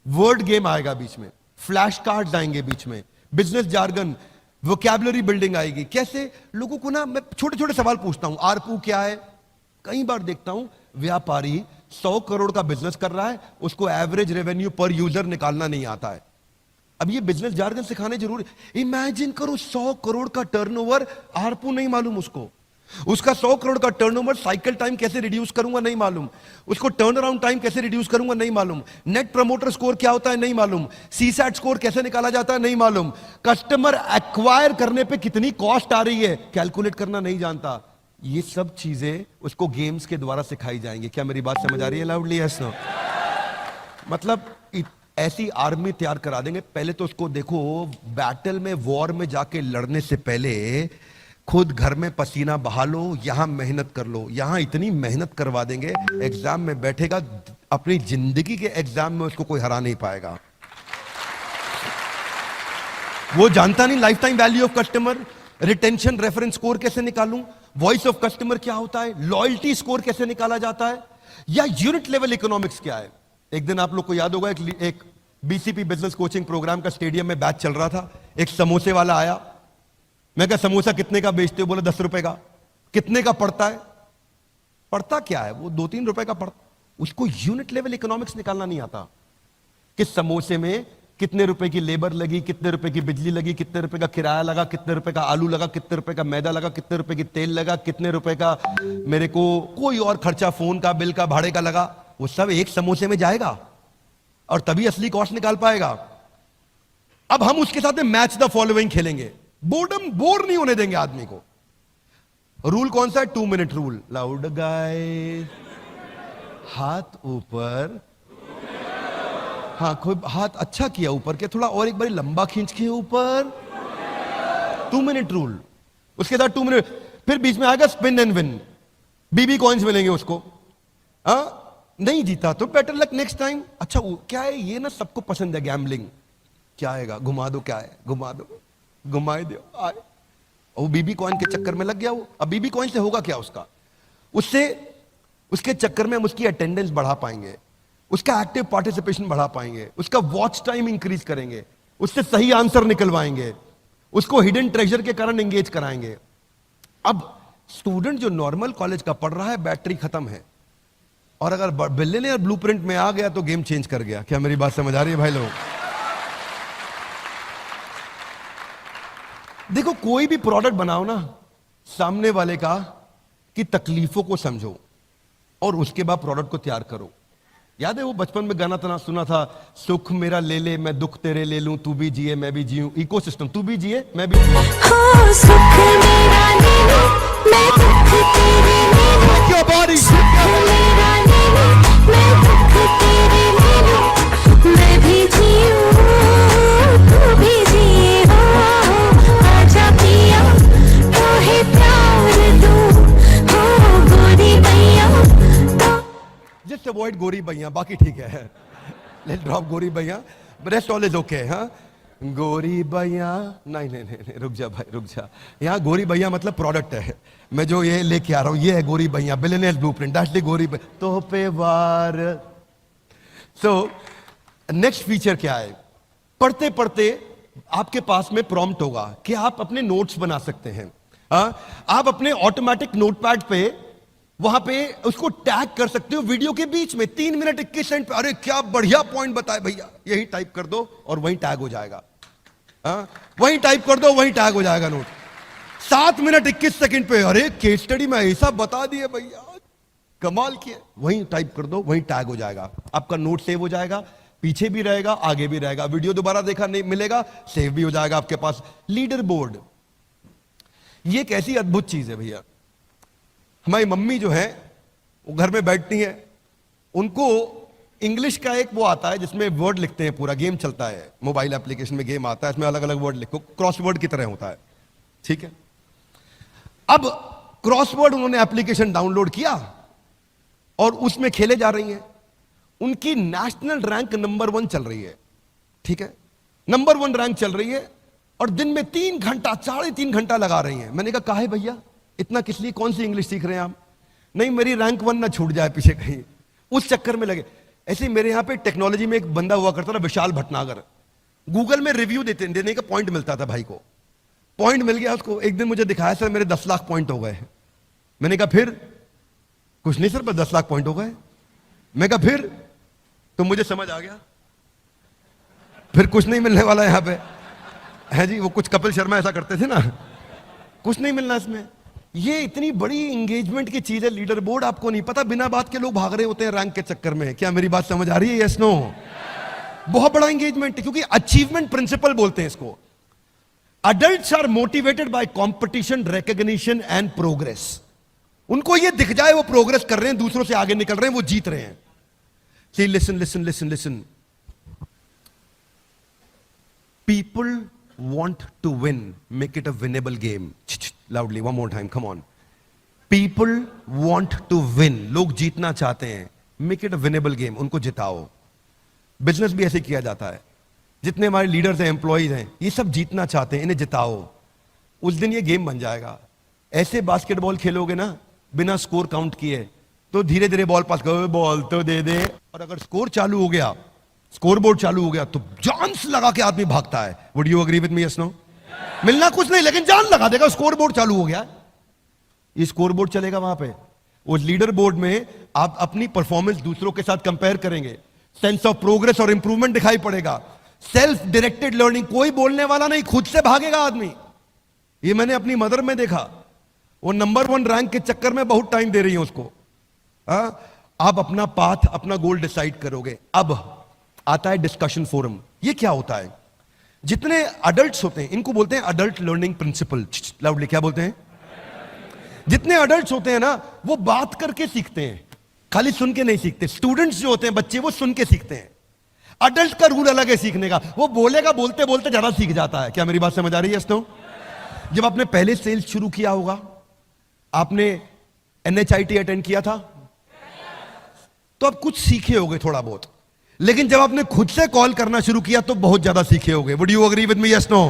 वर्ड गेम आएगा बीच में, फ्लैश कार्ड्स आएंगे बीच में, बिजनेस जार्गन, वोकैबुलरी बिल्डिंग आएगी। कैसे लोगों को ना, मैं छोटे छोटे सवाल पूछता हूं, आरपू क्या है? कई बार देखता हूं व्यापारी 100 करोड़ का बिजनेस कर रहा है, उसको एवरेज रेवेन्यू पर यूजर निकालना नहीं आता है। अब ये बिजनेस जार्गन सिखाने जरूरी। इमेजिन करो 100 करोड़ का टर्नओवर, आरपू नहीं मालूम उसको, उसका 100 करोड़ का टर्नओवर, साइकिल टाइम कैसे रिड्यूस करूंगा नहीं मालूम, उसको टर्न अराउंड टाइम कैसे रिड्यूस करूंगा नहीं मालूम, नेट प्रमोटर स्कोर क्या होता है नहीं मालूम, सीसैट स्कोर कैसे निकाला जाता है नहीं मालूम, कस्टमर एक्वायर करने पे कितनी कॉस्ट आ रही है कैलकुलेट करना नहीं जानता। ये सब चीजें उसको गेम्स के द्वारा सिखाई जाएंगी। क्या मेरी बात समझ आ रही है? Loudly yes no? मतलब ऐसी आर्मी तैयार करा देंगे। पहले तो उसको देखो, बैटल में, वॉर में जाके लड़ने से पहले खुद घर में पसीना बहा लो, यहां मेहनत कर लो। यहां इतनी मेहनत करवा देंगे, एग्जाम में बैठेगा, अपनी जिंदगी के एग्जाम में उसको कोई हरा नहीं पाएगा। वो जानता नहीं life time value of customer, retention reference score कैसे निकालूं, वॉइस ऑफ कस्टमर क्या होता है, लॉयल्टी स्कोर कैसे निकाला जाता है, या यूनिट लेवल इकोनॉमिक्स क्या है। एक दिन आप लोग को याद होगा, एक बीसीपी बिजनेस कोचिंग प्रोग्राम का स्टेडियम में बैच चल रहा था। एक समोसे वाला आया, मैं कहा समोसा कितने का बेचते हो? बोला 10 रुपए का। कितने का पड़ता है? पड़ता क्या है? वो 2-3 रुपए का पड़ता। उसको यूनिट लेवल इकोनॉमिक्स निकालना नहीं आता कि समोसे में कितने रुपए की लेबर लगी, कितने रुपए की बिजली लगी, कितने रुपए का किराया लगा, कितने रुपए का आलू लगा, कितने रुपए का मैदा लगा, कितने रुपए की तेल लगा, कितने रुपए का मेरे को कोई और खर्चा, फोन का बिल का, भाड़े का लगा। वो सब एक समोसे में जाएगा और तभी असली कॉस्ट निकाल पाएगा। अब हम उसके साथ में मैच द फॉलोइंग खेलेंगे, बोर्डम, बोर नहीं होने देंगे आदमी को। रूल कौन सा है? 2 मिनट रूल। लाउड गाइस, हाथ ऊपर, हाँ कोई हाथ अच्छा किया ऊपर के, थोड़ा और एक बार लंबा खींच के ऊपर। 2 मिनट रूल। उसके बाद 2 मिनट, फिर बीच में आएगा spin and win, BB coins मिलेंगे उसको। हाँ नहीं जीता तो बेटर लक नेक्स्ट टाइम। अच्छा क्या है ये ना, सबको पसंद है गैम्बलिंग। क्या आएगा? घुमा दो। क्या है? घुमा दो, घुमाए दो, आए। वो बीबी कॉइन के चक्कर में लग गया वो। अब बीबी कॉइन से होगा क्या उसका? उससे, उसके चक्कर में हम उसकी अटेंडेंस बढ़ा पाएंगे, उसका एक्टिव पार्टिसिपेशन बढ़ा पाएंगे, उसका वॉच टाइम इंक्रीज करेंगे, उससे सही आंसर निकलवाएंगे, उसको हिडन ट्रेजर के कारण एंगेज कराएंगे। अब स्टूडेंट जो नॉर्मल कॉलेज का पढ़ रहा है, बैटरी खत्म है, और अगर बिलियनियर ब्लूप्रिंट में आ गया तो गेम चेंज कर गया। क्या मेरी बात समझ आ रही है भाई लोग? देखो कोई भी प्रोडक्ट बनाओ ना, सामने वाले का की तकलीफों को समझो और उसके बाद प्रोडक्ट को तैयार करो। याद है वो बचपन में गाना तना सुना था, सुख मेरा ले ले मैं दुख तेरे ले लूं, तू भी जिए मैं भी जीऊं, इकोसिस्टम, तू भी जिए मैं भी जीऊं। हाँ, सुख मेरा ले लो, मैं दुख तेरे ले लूं। Your body. सुख मेरा ले लो, मैं दुख तेरे ले लूं, मैं भी जीऊं, तू भी जिए हो, आजा पिया, तोहे प्यार दूं, हो गोरी मैया तो। जस्ट अवॉइड गोरी भैया, बाकी ठीक है। लेट्स ड्रॉप गोरी भैया, रेस्ट ऑल इज ओके। हाँ गोरी भैया, नहीं नहीं नहीं, रुक जा भाई रुक जा। यहाँ गोरी भैया मतलब प्रोडक्ट है, मैं जो ये लेके आ रहा हूँ ये है गोरी भैया, बिलियनियर्स ब्लूप्रिंट, दैट्स द गोरी भैया। तो पे वार। सो नेक्स्ट फीचर क्या है? पढ़ते पढ़ते आपके पास में प्रॉम्प्ट होगा कि आप अपने नोट्स बना सकते हैं। आप अपने ऑटोमेटिक नोटपैड पे वहां पे उसको टैग कर सकते हो वीडियो के बीच में 3 मिनट 21 सेकंड पे। अरे क्या बढ़िया पॉइंट बताए भैया, यही टाइप कर दो और वहीं टैग हो जाएगा। वहीं टाइप कर दो, वहीं टैग हो जाएगा नोट। 7 मिनट 21 सेकंड पे, अरे केस स्टडी में ऐसा बता दिए भैया, कमाल किए। वहीं टाइप कर दो, वहीं टैग हो जाएगा, आपका नोट सेव हो जाएगा, पीछे भी रहेगा आगे भी रहेगा, वीडियो दोबारा देखा नहीं मिलेगा, सेव भी हो जाएगा आपके पास। लीडर बोर्ड, ये एक ऐसी अद्भुत चीज है भैया। हमारी मम्मी जो है वो घर में बैठती है, उनको इंग्लिश का एक वो आता है जिसमें वर्ड लिखते हैं, पूरा गेम चलता है, मोबाइल एप्लीकेशन में गेम आता है, इसमें अलग अलग वर्ड लिखो, क्रॉसवर्ड की तरह होता है, ठीक है। अब क्रॉसवर्ड उन्होंने एप्लीकेशन डाउनलोड किया और उसमें खेले जा रही हैं। उनकी नेशनल रैंक नंबर 1 चल रही है, ठीक है, नंबर 1 रैंक चल रही है, और दिन में 3 घंटा 3.5 घंटा लगा रही हैं। मैंने कहा काहे भैया इतना किस लिए, कौन सी इंग्लिश सीख रहे हैं आप? नहीं मेरी रैंक 1 ना छूट जाए पीछे कहीं, उस चक्कर में लगे। ऐसे ही मेरे यहां पे टेक्नोलॉजी में एक बंदा हुआ करता था, विशाल भटनागर, गूगल में रिव्यू देने का पॉइंट मिलता था भाई को। पॉइंट मिल गया उसको, एक दिन मुझे दिखाया सर मेरे 10 लाख पॉइंट हो गए। मैंने कहा फिर? कुछ नहीं सर, बस 10 लाख पॉइंट हो गए। मैं कहा फिर? तो मुझे समझ आ गया फिर कुछ नहीं मिलने वाला यहां पे है जी। वो कुछ कपिल शर्मा ऐसा करते थे ना, कुछ नहीं मिलना इसमें। ये इतनी बड़ी एंगेजमेंट की चीज है लीडर बोर्ड, आपको नहीं पता, बिना बात के लोग भाग रहे होते हैं रैंक के चक्कर में। क्या मेरी बात समझ आ रही है? Yes no? बहुत बड़ा एंगेजमेंट है, क्योंकि अचीवमेंट प्रिंसिपल बोलते हैं इसको। Adults are motivated by competition, recognition and progress. उनको ये दिख जाए वो प्रोग्रेस कर रहे हैं, दूसरों से आगे निकल रहे हैं, वो जीत रहे हैं। See, listen, listen, listen, listen. People want to win. Make it a winnable game. Loudly, one more time, come on. People want to win. लोग जीतना चाहते हैं. Make it a winnable game. उनको जिताओ. बिजनेस भी ऐसे किया जाता है। जितने हमारे लीडर्स हैं, एम्प्लॉइज हैं, ये सब जीतना चाहते हैं, इन्हें जिताओ। उस दिन ये गेम बन जाएगा। ऐसे बास्केटबॉल खेलोगे ना बिना स्कोर काउंट किए, तो धीरे धीरे बॉल पास करो, बॉल तो दे दे। और अगर स्कोर चालू हो गया, स्कोर बोर्ड चालू हो गया, तो जान से लगा के आदमी भागता है। Would you agree with me? Yes no? मिलना कुछ नहीं, लेकिन जान लगा देगा। स्कोर बोर्ड चालू हो गया, ये स्कोर बोर्ड चलेगा वहां पे। उस लीडर बोर्ड में आप अपनी परफॉर्मेंस दूसरों के साथ कंपेयर करेंगे, सेंस ऑफ प्रोग्रेस और इंप्रूवमेंट दिखाई पड़ेगा। सेल्फ डायरेक्टेड लर्निंग, कोई बोलने वाला नहीं, खुद से भागेगा आदमी। ये मैंने अपनी मदर में देखा। वो नंबर 1 रैंक के चक्कर में बहुत टाइम दे रही है उसको। आप अपना पाथ, अपना गोल डिसाइड करोगे। अब आता है डिस्कशन फोरम। ये क्या होता है? जितने अडल्ट्स होते हैं, इनको बोलते हैं अडल्ट लर्निंग प्रिंसिपल। लाउडली क्या बोलते हैं? जितने अडल्ट्स होते हैं ना, वो बात करके सीखते हैं, खाली सुन के नहीं सीखते। स्टूडेंट्स जो होते हैं, बच्चे, वो सुन के सीखते हैं। अडल्ट का रूल अलग है सीखने का, वो बोलेगा, बोलते बोलते ज्यादा सीख जाता है। क्या मेरी बात समझ आ रही है? तो जब आपने पहले सेल्स शुरू किया होगा, आपने NHIT अटेंड किया था, तो आप कुछ सीखे होगे थोड़ा बहुत। लेकिन जब आपने खुद से कॉल करना शुरू किया तो बहुत ज्यादा सीखे होगे। Would you agree with me? Yes no?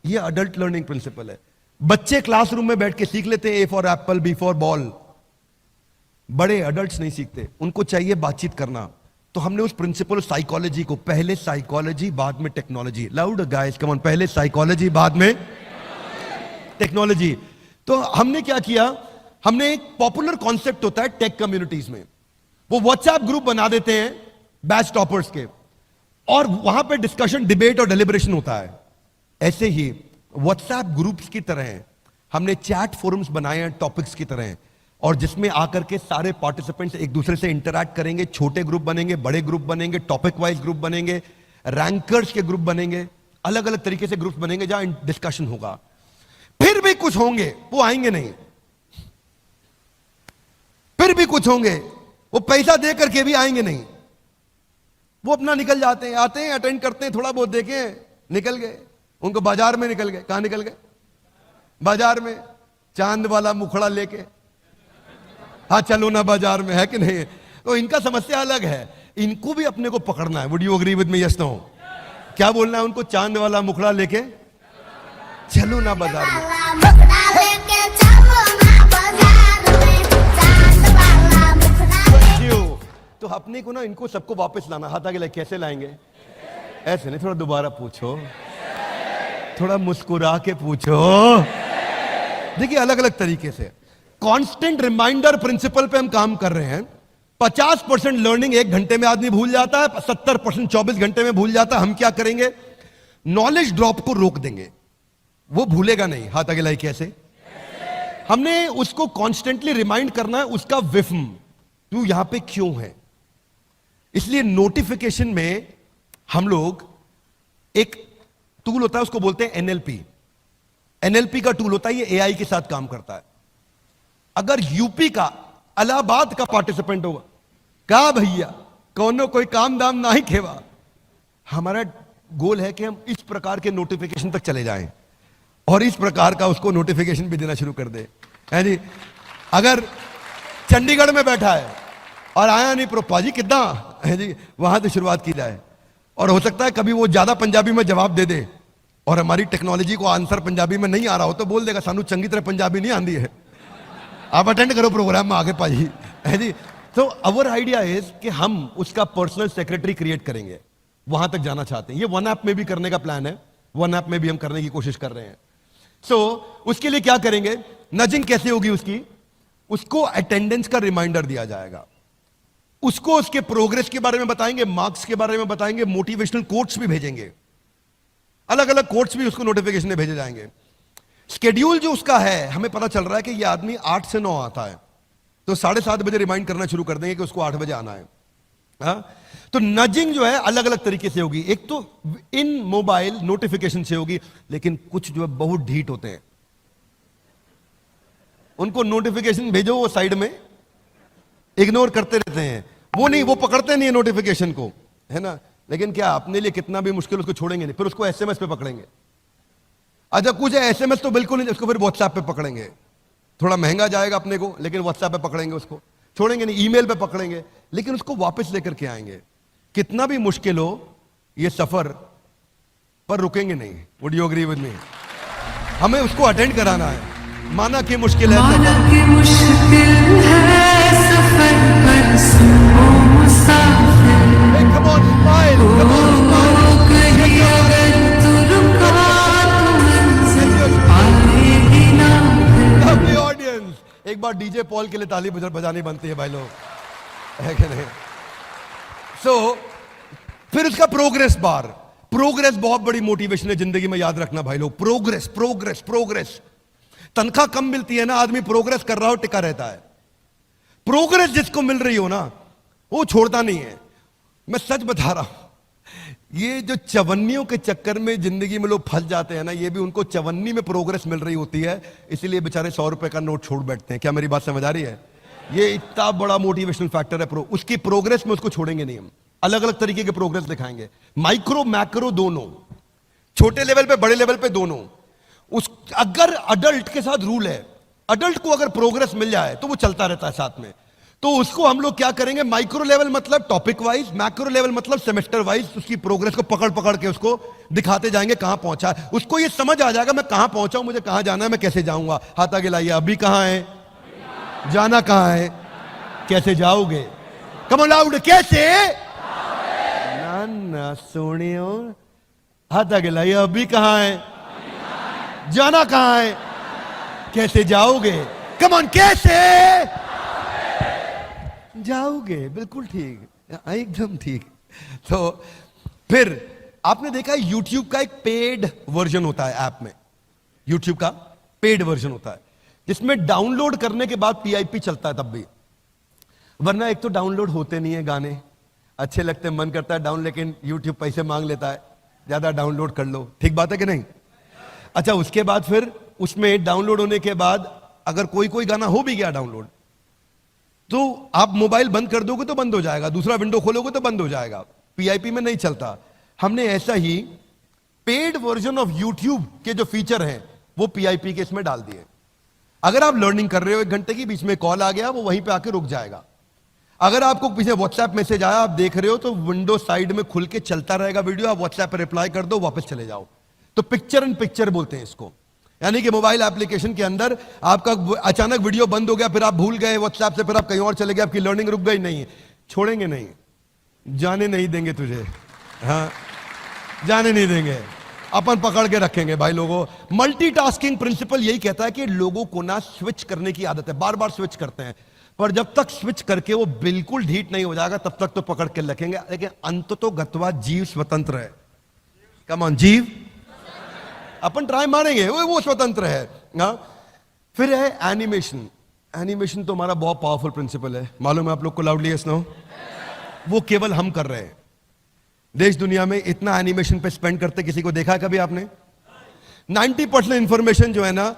ये अडल्ट लर्निंग प्रिंसिपल है। बच्चे क्लासरूम में बैठ के सीख लेते हैं, A for Apple, B for ball. बड़े अडल्ट्स नहीं सीखते, उनको चाहिए बातचीत करना। तो हमने उस प्रिंसिपल साइकोलॉजी को, पहले साइकोलॉजी बाद में technology. Loud guys, come on, पहले साइकोलॉजी बाद में टेक्नोलॉजी। तो हमने क्या किया? हमने एक पॉपुलर कॉन्सेप्ट होता है टेक कम्युनिटीज में, वो व्हाट्सएप ग्रुप बना देते हैं बैच टॉपर्स के, और वहां पे डिस्कशन, डिबेट और डेलिब्रेशन होता है। ऐसे ही व्हाट्सएप ग्रुप्स की तरह हमने चैट फोरम्स बनाए हैं टॉपिक्स की तरह, और जिसमें आकर के सारे पार्टिसिपेंट्स एक दूसरे से इंटरैक्ट करेंगे। छोटे ग्रुप बनेंगे, बड़े ग्रुप बनेंगे, टॉपिक वाइज ग्रुप बनेंगे, रैंकर्स के ग्रुप बनेंगे, अलग अलग तरीके से ग्रुप बनेंगे जहां डिस्कशन होगा। फिर भी कुछ होंगे वो आएंगे नहीं, फिर भी कुछ होंगे वो पैसा दे करके भी आएंगे नहीं, वो अपना निकल जाते हैं, आते हैं, अटेंड करते हैं, थोड़ा बहुत देखें, निकल गए। उनको बाजार में निकल गए। कहां निकल गए? बाजार में, चांद वाला मुखड़ा लेके। हाँ चलो ना बाजार में, है कि नहीं? तो इनका समस्या अलग है, इनको भी अपने को पकड़ना है। Would you agree with me? Yes no? क्या बोलना है उनको? चांद वाला मुखड़ा लेके चलो ना बाजार में। तो अपने को ना, इनको सबको वापस लाना। हाथ आगे, कैसे लाएंगे? ऐसे नहीं, थोड़ा दोबारा पूछो, थोड़ा मुस्कुरा के पूछो। देखिए अलग अलग तरीके से कांस्टेंट रिमाइंडर प्रिंसिपल पे हम काम कर रहे हैं। 50% लर्निंग 1 घंटे में आदमी भूल जाता है, 70% 24 घंटे में भूल जाता है। हम क्या करेंगे? नॉलेज ड्रॉप को रोक देंगे, वो भूलेगा नहीं। हाथ आगे, कैसे? हमने उसको कॉन्स्टेंटली रिमाइंड करना है, उसका विफ्म, तू यहां पे क्यों है। इसलिए नोटिफिकेशन में हम लोग एक टूल होता है, उसको बोलते हैं NLP। NLP का टूल होता है, ये AI के साथ काम करता है। अगर यूपी का, इलाहाबाद का पार्टिसिपेंट होगा, क्या भैया कौनो कोई काम दाम ना ही खेवा। हमारा गोल है कि हम इस प्रकार के नोटिफिकेशन तक चले जाएं और इस प्रकार का उसको नोटिफिकेशन भी देना शुरू कर दे, है जी। अगर चंडीगढ़ में बैठा है और आया नहीं प्रोपा जी कितना है जी, वहां से शुरुआत की जाए। और हो सकता है कभी वो ज्यादा पंजाबी में जवाब दे दे और हमारी टेक्नोलॉजी को आंसर पंजाबी में नहीं आ रहा हो, तो बोल देगा सानू चंगी तरह पंजाबी नहीं आती है, आप अटेंड करो प्रोग्राम में आगे पाजी, है जी। तो अवर आइडिया इज कि हम उसका पर्सनल सेक्रेटरी क्रिएट करेंगे। वहां तक जाना चाहते हैं। ये वन ऐप में भी करने का प्लान है, वन ऐप में भी हम करने की कोशिश कर रहे हैं। सो उसके लिए क्या करेंगे, नजिंग कैसे होगी उसकी, उसको अटेंडेंस का रिमाइंडर दिया जाएगा, उसको उसके प्रोग्रेस के बारे में बताएंगे, मार्क्स के बारे में बताएंगे, मोटिवेशनल कोट्स भी भेजेंगे, अलग अलग कोट्स भी उसको नोटिफिकेशन में भेजे जाएंगे। स्केड्यूल जो उसका है, हमें पता चल रहा है कि ये आदमी 8 से 9 आता है, तो 7:30 बजे रिमाइंड करना शुरू कर देंगे कि उसको 8 बजे आना है। हाँ? तो नजिंग जो है अलग अलग तरीके से होगी। एक तो इन मोबाइल नोटिफिकेशन से होगी, लेकिन कुछ जो है बहुत ढीठ होते हैं, उनको नोटिफिकेशन भेजो वो साइड में इग्नोर करते रहते हैं, वो नहीं, वो पकड़ते नहीं है नोटिफिकेशन को, है ना। लेकिन क्या अपने लिए कितना भी मुश्किल उसको छोड़ेंगे नहीं, फिर उसको एसएमएस पे पकड़ेंगे। अच्छा कुछ है एसएमएस तो बिल्कुल नहीं, उसको फिर व्हाट्सएप पे पकड़ेंगे, थोड़ा महंगा जाएगा अपने को, लेकिन व्हाट्सएप पे पकड़ेंगे उसको, छोड़ेंगे नहीं, ईमेल पे पकड़ेंगे, लेकिन उसको वापस लेकर के आएंगे। कितना भी मुश्किल हो ये सफर, पर रुकेंगे नहीं। Would you agree with me? हमें उसको अटेंड कराना है, माना कि मुश्किल है, माना कि मुश्किल है सफर पर सुनो मुसाफिर, come on, smile, come on, smile. कहीं अगर तू रुका तो मंजिल आएगी ना फिर। Lovely audience. एक बार डीजे पॉल के लिए ताली बजानी बनती है भाई लोग, है कि नहीं? फिर उसका प्रोग्रेस बार, प्रोग्रेस बहुत बड़ी मोटिवेशन है जिंदगी में, याद रखना भाई लोग, प्रोग्रेस प्रोग्रेस प्रोग्रेस। तनख्वाह कम मिलती है ना, आदमी प्रोग्रेस कर रहा हो टिका रहता है। प्रोग्रेस जिसको मिल रही हो ना, वो छोड़ता नहीं है। मैं सच बता रहा हूं, ये जो चवन्नियों के चक्कर में जिंदगी में लोग फंस जाते हैं ना, ये भी उनको चवन्नी में प्रोग्रेस मिल रही होती है, इसीलिए बेचारे 100 रुपए का नोट छोड़ बैठते हैं। क्या मेरी बात समझ आ रही है? ये इतना बड़ा मोटिवेशनल फैक्टर है। उसकी प्रोग्रेस में उसको छोड़ेंगे नहीं हम, अलग अलग तरीके के प्रोग्रेस दिखाएंगे, माइक्रो मैक्रो दोनों, छोटे लेवल पे बड़े लेवल पे दोनों। अगर अडल्ट के साथ रूल है, अडल्ट को अगर प्रोग्रेस मिल जाए तो वो चलता रहता है साथ में, तो उसको हम लोग क्या करेंगे, माइक्रो लेवल मतलब टॉपिक वाइज, मैक्रो लेवल मतलब सेमेस्टर वाइज उसकी प्रोग्रेस को पकड़ पकड़ के उसको दिखाते जाएंगे कहां पहुंचा है। उसको ये समझ आ जाएगा मैं कहां पहुंचा हूं, मुझे कहां जाना है, मैं कैसे जाऊंगा। हाथ आगे लाइए, अभी कहां है, जाना कहां है, कैसे जाओगे, कम ऑन लाउड, कैसे ना ना सोनियो, हाथ आगे लाइए, अभी कहां है, जाना कहां है, कैसे जाओगे, कम ऑन, कैसे जाओगे, बिल्कुल ठीक, एकदम ठीक। तो फिर आपने देखा है YouTube का एक पेड वर्जन होता है, ऐप में YouTube का पेड वर्जन होता है, जिसमें डाउनलोड करने के बाद PIP चलता है तब भी, वरना एक तो डाउनलोड होते नहीं है गाने, अच्छे लगते मन करता है डाउन, लेकिन YouTube पैसे मांग लेता है, ज्यादा डाउनलोड कर लो, ठीक बात है कि नहीं। अच्छा उसके बाद फिर उसमें डाउनलोड होने के बाद अगर कोई कोई गाना हो भी गया डाउनलोड, तो आप मोबाइल बंद कर दोगे तो बंद हो जाएगा, दूसरा विंडो खोलोगे तो बंद हो जाएगा, PIP में नहीं चलता। हमने ऐसा ही पेड वर्जन ऑफ YouTube के जो फीचर हैं वो PIP के इसमें डाल दिए। अगर आप लर्निंग कर रहे हो, 1 घंटे की बीच में कॉल आ गया, वो वहीं पे आके रुक जाएगा। अगर आपको पीछे WhatsApp मैसेज आया, आप देख रहे हो, तो विंडो साइड में खुल के चलता रहेगा वीडियो, आप WhatsApp पे रिप्लाई कर दो, वापस चले जाओ। तो पिक्चर इन पिक्चर बोलते हैं इसको, यानी कि मोबाइल एप्लीकेशन के अंदर आपका अचानक वीडियो बंद हो गया, फिर आप भूल गए WhatsApp से, फिर आप कहीं और चले गए, आपकी लर्निंग रुक गई, नहीं छोड़ेंगे, नहीं जाने नहीं देंगे तुझे, हाँ जाने नहीं देंगे, अपन पकड़ के रखेंगे भाई लोगों। मल्टीटास्किंग प्रिंसिपल यही कहता है कि लोगों को ना स्विच करने की आदत है, बार बार स्विच करते हैं, पर जब तक स्विच करके वो बिल्कुल ढीठ नहीं हो जाएगा तब तक तो पकड़ के रखेंगे, लेकिन अंततः गत्वा जीव स्वतंत्र है। कम ऑन, जीव अपन ट्राई मारेंगे, वो स्वतंत्र है ना। फिर है एनिमेशन। एनिमेशन तो हमारा बहुत पावरफुल प्रिंसिपल है, मालूम है आप लोग को, लाउडली यस नो। वो केवल हम कर रहे हैं, देश दुनिया में इतना एनिमेशन पे स्पेंड करते किसी को देखा है कभी आपने? 90% इंफॉर्मेशन जो है ना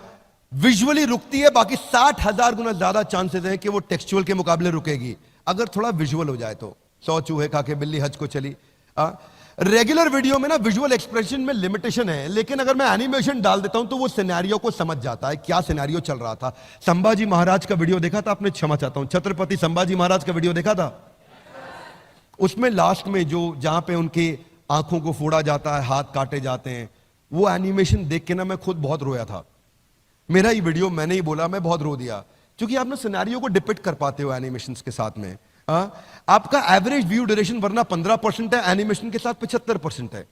विजुअली रुकती है, बाकी 60,000 गुना ज्यादा चांसेस है कि वो टेक्सचुअल के मुकाबले रुकेगी अगर थोड़ा विजुअल हो जाए तो। 100 चूहे खा के बिल्ली हज को चली। रेगुलर वीडियो में ना विजुअल एक्सप्रेशन में लिमिटेशन है, लेकिन अगर मैं एनिमेशन डाल देता हूं तो वो सिनेरियो को समझ जाता है, क्या सिनेरियो चल रहा था। संभाजी महाराज का वीडियो देखा था आपने? क्षमा चाहता हूं, छत्रपति संभाजी महाराज का वीडियो देखा था? उसमें लास्ट में जो जहां पे उनकी आंखों को फोड़ा जाता है, हाथ काटे जाते हैं, वो एनिमेशन देख के ना मैं खुद बहुत रोया था। मेरा ही वीडियो, मैंने ही बोला, मैं बहुत रो दिया, क्योंकि आप ना सिनेरियो को डिपिक्ट कर पाते हो एनिमेशंस के साथ में। आपका एवरेज व्यू ड्यूरेशन वरना 15% है, एनिमेशन के साथ 75% है।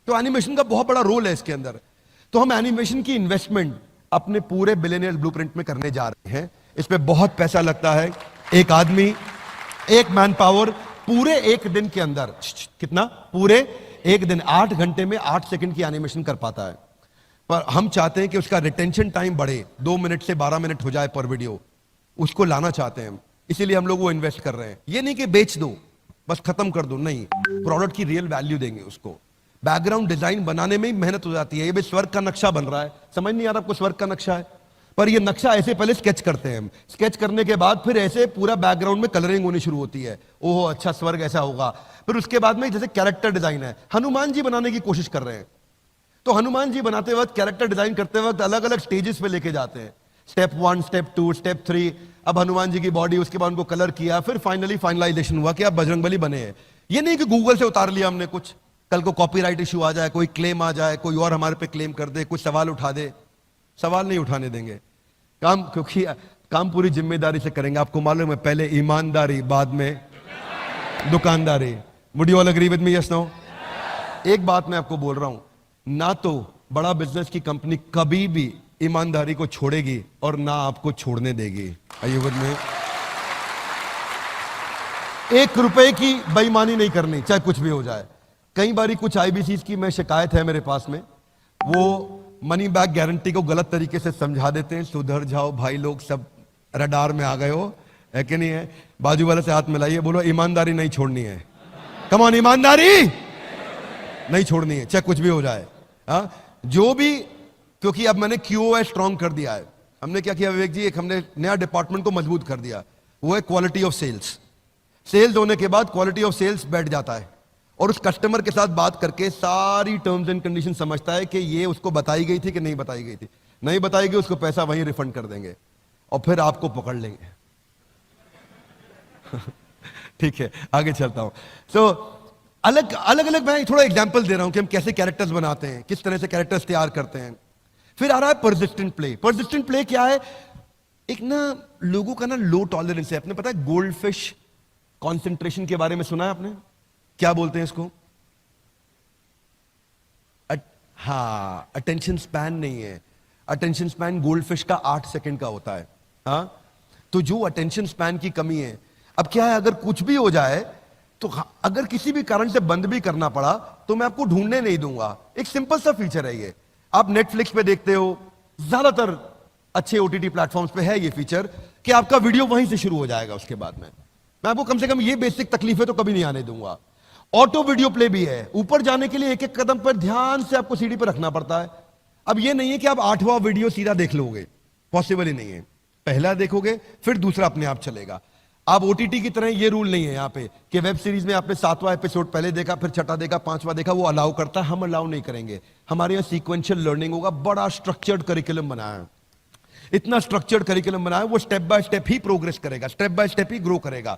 तो एनिमेशन का बहुत बड़ा रोल है इसके अंदर। तो हम एनिमेशन की इन्वेस्टमेंट अपने पूरे बिलियनियर ब्लूप्रिंट में करने जा रहे हैं। इस पे बहुत पैसा लगता है। एक आदमी, एक मैन पावर पूरे एक दिन के अंदर कितना, पूरे एक दिन 8 घंटे में 8 सेकंड की एनिमेशन कर पाता है। पर हम चाहते हैं कि उसका रिटेंशन टाइम बढ़े, 2 मिनट से 12 मिनट हो जाए पर वीडियो, उसको लाना चाहते हैं हम। इसीलिए हम लोग वो इन्वेस्ट कर रहे हैं। ये नहीं कि बेच दो बस खत्म कर दो, नहीं, प्रोडक्ट की रियल वैल्यू देंगे उसको। बैकग्राउंड डिजाइन बनाने में ही मेहनत हो जाती है। ये भी स्वर्ग का नक्शा बन रहा है, समझ नहीं आ रहा आपको स्वर्ग का नक्शा है, पर ये नक्शा ऐसे पहले स्केच करते हैं हम। स्केच करने के बाद फिर ऐसे पूरा बैकग्राउंड में कलरिंग होनी शुरू होती है। ओहो अच्छा स्वर्ग ऐसा होगा। फिर उसके बाद में जैसे कैरेक्टर डिजाइन है, हनुमान जी बनाने की कोशिश कर रहे हैं, तो हनुमान जी बनाते वक्त, कैरेक्टर डिजाइन करते वक्त अलग अलग स्टेजेस पे लेके जाते हैं। Step 1, step 2, step 3। अब हनुमान जी की बॉडी, उसके बाद उनको कलर किया, फिर फाइनली फाइनलाइजेशन हुआ कि अब बजरंगबली बने हैं। ये नहीं कि गूगल से उतार लिया हमने कुछ, कल को कॉपीराइट इशू आ जाए, कोई क्लेम आ जाए, कोई और हमारे पे क्लेम कर दे, कोई सवाल उठा दे। सवाल नहीं उठाने देंगे काम, क्योंकि काम पूरी जिम्मेदारी से करेंगे। आपको मालूम है, पहले ईमानदारी, बाद में दुकानदारी। Would you all agree with me? Yes no? एक बात मैं आपको बोल रहा हूं, ना तो बड़ा बिजनेस की कंपनी कभी भी ईमानदारी को छोड़ेगी और ना आपको छोड़ने देगी। Are you with me? 1 रुपए की बेईमानी नहीं करनी, चाहे कुछ भी हो जाए। कई बारी कुछ आईबीसी की मैं शिकायत है मेरे पास में, वो मनी बैक गारंटी को गलत तरीके से समझा देते हैं। सुधर जाओ भाई, लोग सब रडार में आ गए हो, है कि नहीं है? बाजू वाले से हाथ मिलाइए, बोलो ईमानदारी नहीं छोड़नी है। कम ऑन, ईमानदारी नहीं छोड़नी है, चाहे कुछ भी हो जाए। जो भी, क्योंकि अब मैंने QoS स्ट्रॉन्ग कर दिया है। हमने क्या किया विवेक जी, एक हमने नया डिपार्टमेंट को मजबूत कर दिया, वो है क्वालिटी ऑफ सेल्स। सेल्स होने के बाद क्वालिटी ऑफ सेल्स बैठ जाता है और उस कस्टमर के साथ बात करके सारी टर्म्स एंड कंडीशन समझता है कि ये उसको बताई गई थी कि नहीं बताई गई थी। नहीं बताई गई, उसको पैसा वहीं रिफंड कर देंगे और फिर आपको पकड़ लेंगे। ठीक है, आगे चलता हूं। सो अलग अलग मैं थोड़ा एग्जांपल दे रहा हूं कि हम कैसे कैरेक्टर्स बनाते हैं, किस तरह से कैरेक्टर्स तैयार करते हैं। फिर आ रहा है परसिस्टेंट प्ले। परसिस्टेंट प्ले क्या है? एक ना लोगों का ना लो टॉलरेंस है। आपने पता है गोल्डफिश कॉन्सेंट्रेशन के बारे में सुना है आपने? क्या बोलते हैं इसको? हाँ, अटेंशन स्पैन नहीं है। अटेंशन स्पैन गोल्डफिश का 8 सेकंड का होता है। हाँ, तो जो अटेंशन स्पैन की कमी है, अब क्या है, अगर कुछ भी हो जाए तो अगर किसी भी कारण से बंद भी करना पड़ा तो मैं आपको ढूंढने नहीं दूंगा। एक सिंपल सा फीचर है ये। आप नेटफ्लिक्स पे देखते हो, ज्यादातर अच्छे OTT प्लेटफॉर्म्स पे है ये फीचर कि आपका वीडियो वहीं से शुरू हो जाएगा। उसके बाद में मैं आपको कम से कम ये बेसिक तकलीफें तो कभी नहीं आने दूंगा। ऑटो वीडियो प्ले भी है। ऊपर जाने के लिए एक एक कदम पर ध्यान से आपको सीढ़ी पर रखना पड़ता है। अब ये नहीं है कि आप 8वां वीडियो सीधा देख लोगे, पॉसिबल ही नहीं है। पहला देखोगे फिर दूसरा अपने आप चलेगा। आप OTT की तरह ये रूल नहीं है यहाँ पे कि वेब सीरीज में आपने 7वां एपिसोड पहले देखा, फिर 6वां देखा, 5वां देखा, वो अलाउ करता है। हम अलाउ नहीं करेंगे। हमारे यहाँ सीक्वेंशियल लर्निंग होगा। बड़ा स्ट्रक्चर्ड करिकुलम बनाया है, इतना स्ट्रक्चर्ड करिकुलम बनाया है, वो स्टेप बाय स्टेप ही प्रोग्रेस करेगा, स्टेप बाय स्टेप ही ग्रो करेगा।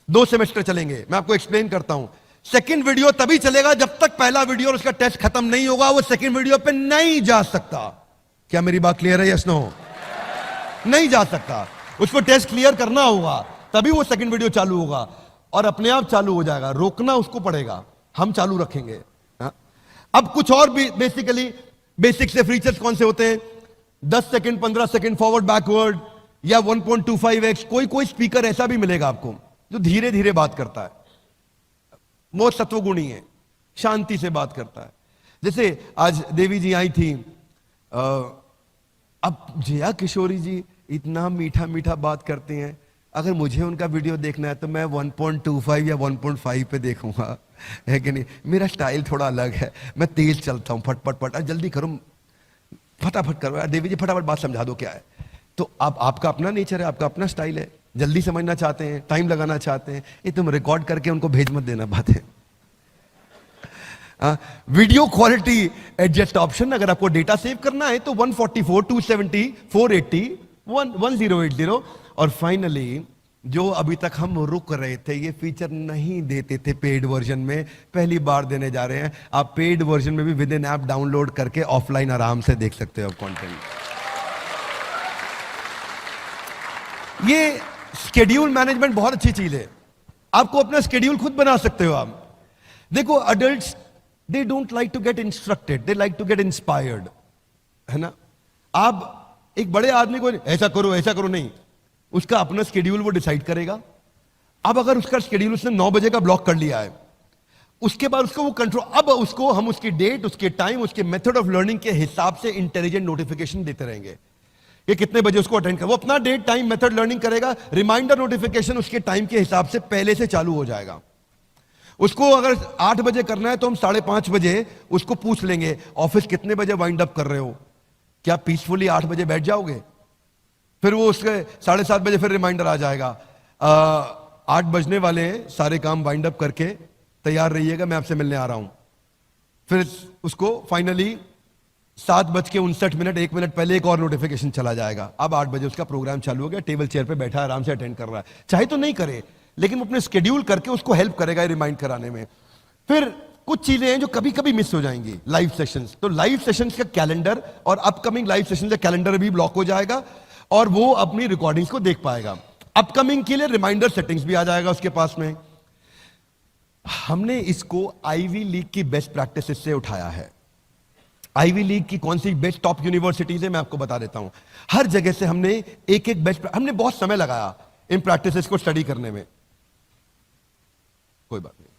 2 सेमेस्टर चलेंगे। मैं आपको एक्सप्लेन करता हूं। सेकंड वीडियो तभी चलेगा जब तक पहला वीडियो और उसका टेस्ट खत्म नहीं होगा, वो सेकंड वीडियो पे नहीं जा सकता। क्या मेरी बात क्लियर है? Yes no? नहीं जा सकता। उसको टेस्ट क्लियर करना होगा, तभी वो सेकंड वीडियो चालू होगा और अपने आप चालू हो जाएगा। रोकना उसको पड़ेगा, हम चालू रखेंगे। अब कुछ और भी बेसिक से फीचर्स कौन से होते हैं? 10 सेकंड, 15 सेकंड फॉरवर्ड बैकवर्ड, या 1.25x। कोई स्पीकर ऐसा भी मिलेगा आपको जो धीरे धीरे बात करता है, बहुत सत्वगुणी है, शांति से बात करता है। जैसे आज देवी जी आई थी, अब जया किशोरी जी इतना मीठा मीठा बात करती हैं। अगर मुझे उनका वीडियो देखना है तो मैं 1.25 या 1.5 पे देखूंगा, है कि नहीं? मेरा स्टाइल थोड़ा अलग है, मैं तेज चलता हूं, फटफट फट, जल्दी करो, फटाफट करो यार, देवी जी फटाफट बात समझा दो क्या है। तो आपका अपना नेचर है, आपका अपना स्टाइल है, जल्दी समझना चाहते हैं, टाइम लगाना चाहते हैं, ये तुम रिकॉर्ड करके उनको भेज मत देना बातें। वीडियो क्वालिटी एडजस्ट ऑप्शन, अगर आपको डेटा सेव करना है तो 144, 270, 480, 1080। और फाइनली जो अभी तक हम रुक रहे थे, ये फीचर नहीं देते थे पेड वर्जन में, पहली बार देने जा रहे हैं। आप पेड वर्जन में भी विद इन ऐप डाउनलोड करके ऑफलाइन आराम से देख सकते हो कंटेंट। ये शेड्यूल मैनेजमेंट बहुत अच्छी चीज है। आपको अपना स्केड्यूल खुद बना सकते हो आप। देखो adults they don't like to get instructed, they like to get inspired, है ना। आप एक बड़े आदमी को ऐसा करो नहीं, उसका अपना स्केड्यूल वो डिसाइड करेगा। अब अगर उसका स्केड्यूल उसने 9 बजे का ब्लॉक कर लिया है, उसके बाद उसको वो कंट्रोल, अब उसको हम उसकी डेट, उसके टाइम, उसके मेथड ऑफ लर्निंग के हिसाब से इंटेलिजेंट नोटिफिकेशन देते रहेंगे कि कितने बजे उसको अटेंड कर। वो अपना डेट टाइम मेथड लर्निंग करेगा, रिमाइंडर नोटिफिकेशन उसके टाइम के हिसाब से पहले से चालू हो जाएगा। उसको अगर 8 बजे करना है तो हम 5:30 बजे उसको पूछ लेंगे ऑफिस कितने बजे वाइंड अप कर रहे हो, क्या पीसफुली 8 बजे बैठ जाओगे। फिर वो उसके 7:30 बजे फिर रिमाइंडर आ जाएगा, 8 बजने वाले हैं, सारे काम वाइंड अप करके तैयार रहिएगा, मैं आपसे मिलने आ रहा हूं। फिर उसको फाइनली 7:59 1 मिनट पहले एक और नोटिफिकेशन चला जाएगा। अब 8 बजे उसका प्रोग्राम चालू हो गया, टेबल चेयर पे बैठा आराम से अटेंड कर रहा है। चाहे तो नहीं करे, लेकिन वो अपने स्केड्यूल करके उसको हेल्प करेगा रिमाइंड कराने में। फिर कुछ चीजें हैं जो कभी कभी मिस हो जाएंगी, लाइव सेशंस। तो लाइव सेशंस का कैलेंडर और अपकमिंग लाइव सेशंस का कैलेंडर भी ब्लॉक हो जाएगा और वो अपनी रिकॉर्डिंग्स को देख पाएगा। अपकमिंग के लिए रिमाइंडर सेटिंग्स भी आ जाएगा उसके पास में। हमने इसको आईवी लीग की बेस्ट प्रैक्टिसेस से उठाया है। आईवी लीग की कौन सी बेस्ट टॉप यूनिवर्सिटीज है मैं आपको बता देता हूं। हर जगह से हमने एक बेस्ट, हमने बहुत समय लगाया इन प्रैक्टिसेस को स्टडी करने में। कोई बात नहीं,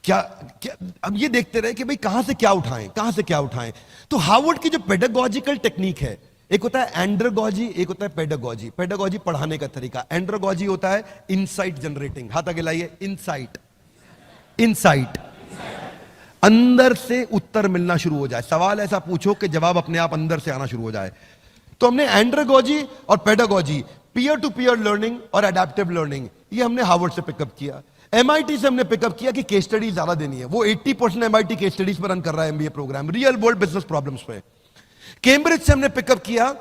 क्या क्या अब ये देखते रहे कि भाई कहां से क्या उठाएं। तो हार्वर्ड की जो पेडागॉजिकल टेक्निक है, एक होता है एंड्रोगॉजी, एक होता है पेडागॉजी। पेडागॉजी पढ़ाने का तरीका, एंड्रोगॉजी होता है इनसाइट जनरेटिंग। हाथ आगे लाइए, इनसाइट अंदर से उत्तर मिलना शुरू हो जाए, सवाल ऐसा पूछो कि जवाब अपने आप अंदर से आना शुरू हो जाए। तो हमने एंड्रोगॉजी और pedagogy, peer to peer learning और एडेप्टिव लर्निंग, ये हमने हार्वर्ड से पिकअप किया। एमआईटी से हमने पिकअप किया कि केस स्टडी ज्यादा देनी है। वो 80% एमआईटी केस स्टडीज पर रन कर रहा है MBA program, real world business problems पे। कैम्ब्रिज से हमने पिकअप किया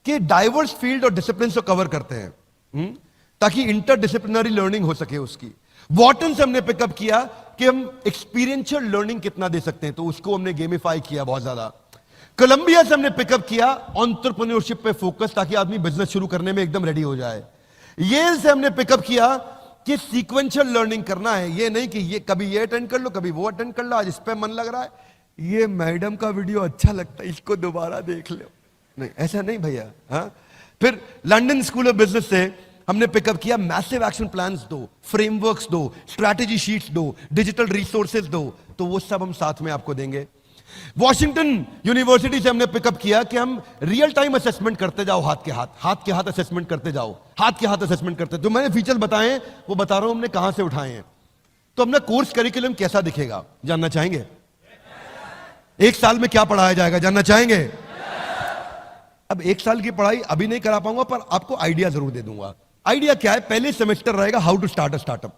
कि डाइवर्स फील्ड और डिसिप्लिन को कवर करते हैं ताकि इंटरडिसिप्लिनरी लर्निंग हो सके उसकी। वॉटन से हमने पिकअप किया कि हम एक्सपीरियंशियल लर्निंग कितना दे सकते हैं, तो उसको हमने गेमिफाई किया बहुत ज्यादा। कोलंबिया से हमने पिकअप किया एंटरप्रेन्योरशिप पे फोकस, ताकि आदमी बिजनेस शुरू करने में एकदम रेडी हो जाए। येल से हमने पिकअप किया कि सीक्वेंशियल लर्निंग करना है, ये नहीं कि ये कभी ये अटेंड कर लो कभी वो अटेंड कर लो, आज इस पे मन लग रहा है, ये मैडम का वीडियो अच्छा लगता है इसको दोबारा देख लो, नहीं ऐसा नहीं भैया। हाँ, फिर लंदन स्कूल ऑफ बिजनेस से हमने पिकअप किया मैसिव एक्शन प्लान्स दो, फ्रेमवर्क्स दो, स्ट्रैटेजी शीट्स दो, डिजिटल रिसोर्सेज दो, तो वो सब हम साथ में आपको देंगे। वॉशिंगटन यूनिवर्सिटी से हमने पिकअप किया कि हम रियल टाइम असेसमेंट करते जाओ, हाथ के हाथ असेसमेंट करते जाओ, हाथ के हाथ असेसमेंट करते। जो मैंने फीचर्स बताए हैं वो बता रहा हूं हमने कहां से उठाए हैं। तो अपना कोर्स करिकुलम कैसा दिखेगा जानना चाहेंगे? 1 साल में क्या पढ़ाया जाएगा जानना चाहेंगे? अब 1 साल की पढ़ाई अभी नहीं करा पाऊंगा, पर आपको आइडिया जरूर दे दूंगा। आइडिया क्या है? पहले सेमेस्टर रहेगा how to start a startup.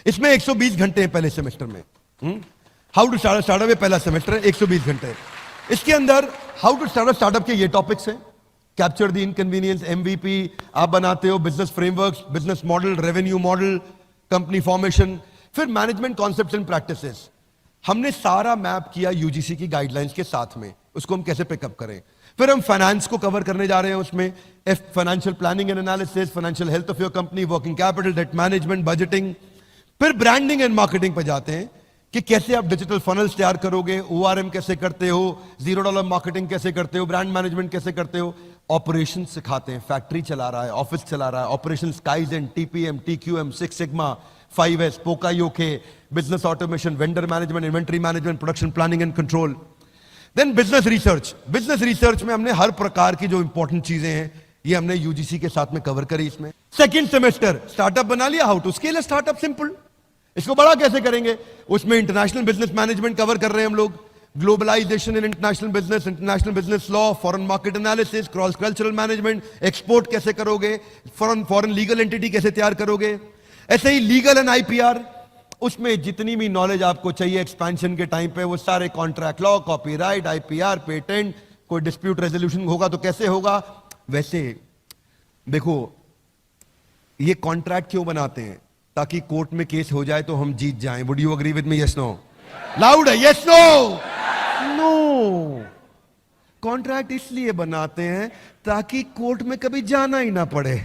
इसमें 120 घंटे हैं पहले सेमेस्टर में। How to start a startup में पहला सेमेस्टर है, 120 घंटे। इसके अंदर how to start a startup के ये टॉपिक्स हैं। कैप्चर द इनकन्वीनियंस, एमवीपी आप बनाते हो, business frameworks, business model, revenue model, company formation, फिर मैनेजमेंट कॉन्सेप्ट्स एंड प्रैक्टिसेस। हमने सारा मैप किया यूजीसी की गाइडलाइंस के साथ में, उसको हम कैसे पिकअप करें। फिर हम फाइनेंस को कवर करने जा रहे हैं, उसमें financial planning and analysis, financial health of your company, working capital, debt management, budgeting. फिर ब्रांडिंग एंड मार्केटिंग पर जाते हैं कि कैसे आप डिजिटल फनल्स तैयार करोगे, ओआरएम कैसे करते हो, $0 मार्केटिंग कैसे करते हो, ब्रांड मैनेजमेंट कैसे करते हो। ऑपरेशन सिखाते हैं, फैक्ट्री चला रहा है, ऑफिस चला रहा है, operation, kaizen, TPM, TQM, 6 sigma, 5S, poka yoke, business automation, vendor management, inventory management, production planning and control. Then business research में हमने हर प्रकार की जो इंपॉर्टेंट चीजें हैं ये हमने यूजीसी के साथ में कवर करी। इसमें सेकंड सेमेस्टर स्टार्टअप बना लिया, how to scale a startup, simple. इसको बड़ा कैसे करेंगे, उसमें इंटरनेशनल बिजनेस मैनेजमेंट कवर कर रहे हैं हम लोग, globalization in international business law, foreign market analysis, cross cultural management, export कैसे करोगे, फॉरेन लीगल एंटिटी कैसे तैयार करोगे, ऐसे ही लीगल एंड आईपीआर। उसमें जितनी भी नॉलेज आपको चाहिए एक्सपेंशन के टाइम पे, वो सारे contract law, copyright, IPR, patent, कोई डिस्प्यूट रेजोल्यूशन होगा तो कैसे होगा। वैसे देखो ये कॉन्ट्रैक्ट क्यों बनाते हैं, ताकि कोर्ट में केस हो जाए तो हम जीत जाएं। Would you agree with me? Yes no? Loud है, यस नो? नो। कॉन्ट्रैक्ट इसलिए बनाते हैं ताकि कोर्ट में कभी जाना ही ना पड़े।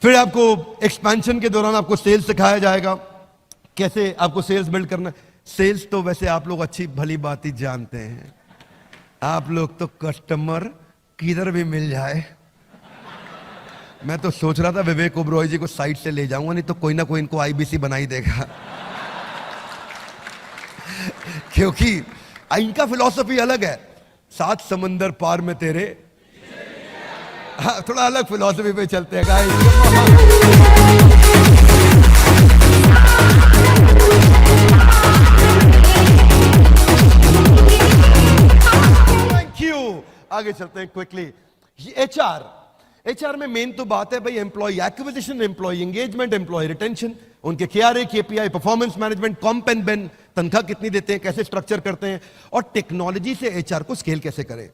फिर आपको एक्सपेंशन के दौरान आपको सेल्स सिखाया जाएगा, कैसे आपको सेल्स बिल्ड करना। सेल्स तो वैसे आप लोग अच्छी भली बात ही जानते हैं, आप लोग तो कस्टमर किधर भी मिल जाए। मैं तो सोच रहा था विवेक ओबरॉय जी को साइड से ले जाऊंगा, नहीं तो कोई ना कोई इनको आईबीसी बना ही देगा। क्योंकि इनका फिलॉसफी अलग है, 7 समंदर पार में तेरे। हाँ, थोड़ा अलग फिलॉसफी पे चलते हैं गाइस। Thank you. आगे चलते हैं क्विकली। एचआर में मेन तो बात है भाई employee acquisition, employee engagement, employee retention, उनके KRA, KPI, performance management, comp and ben, तनख्वाह कितनी देते हैं, कैसे स्ट्रक्चर करते हैं, और टेक्नोलॉजी से एचआर को स्केल कैसे करें।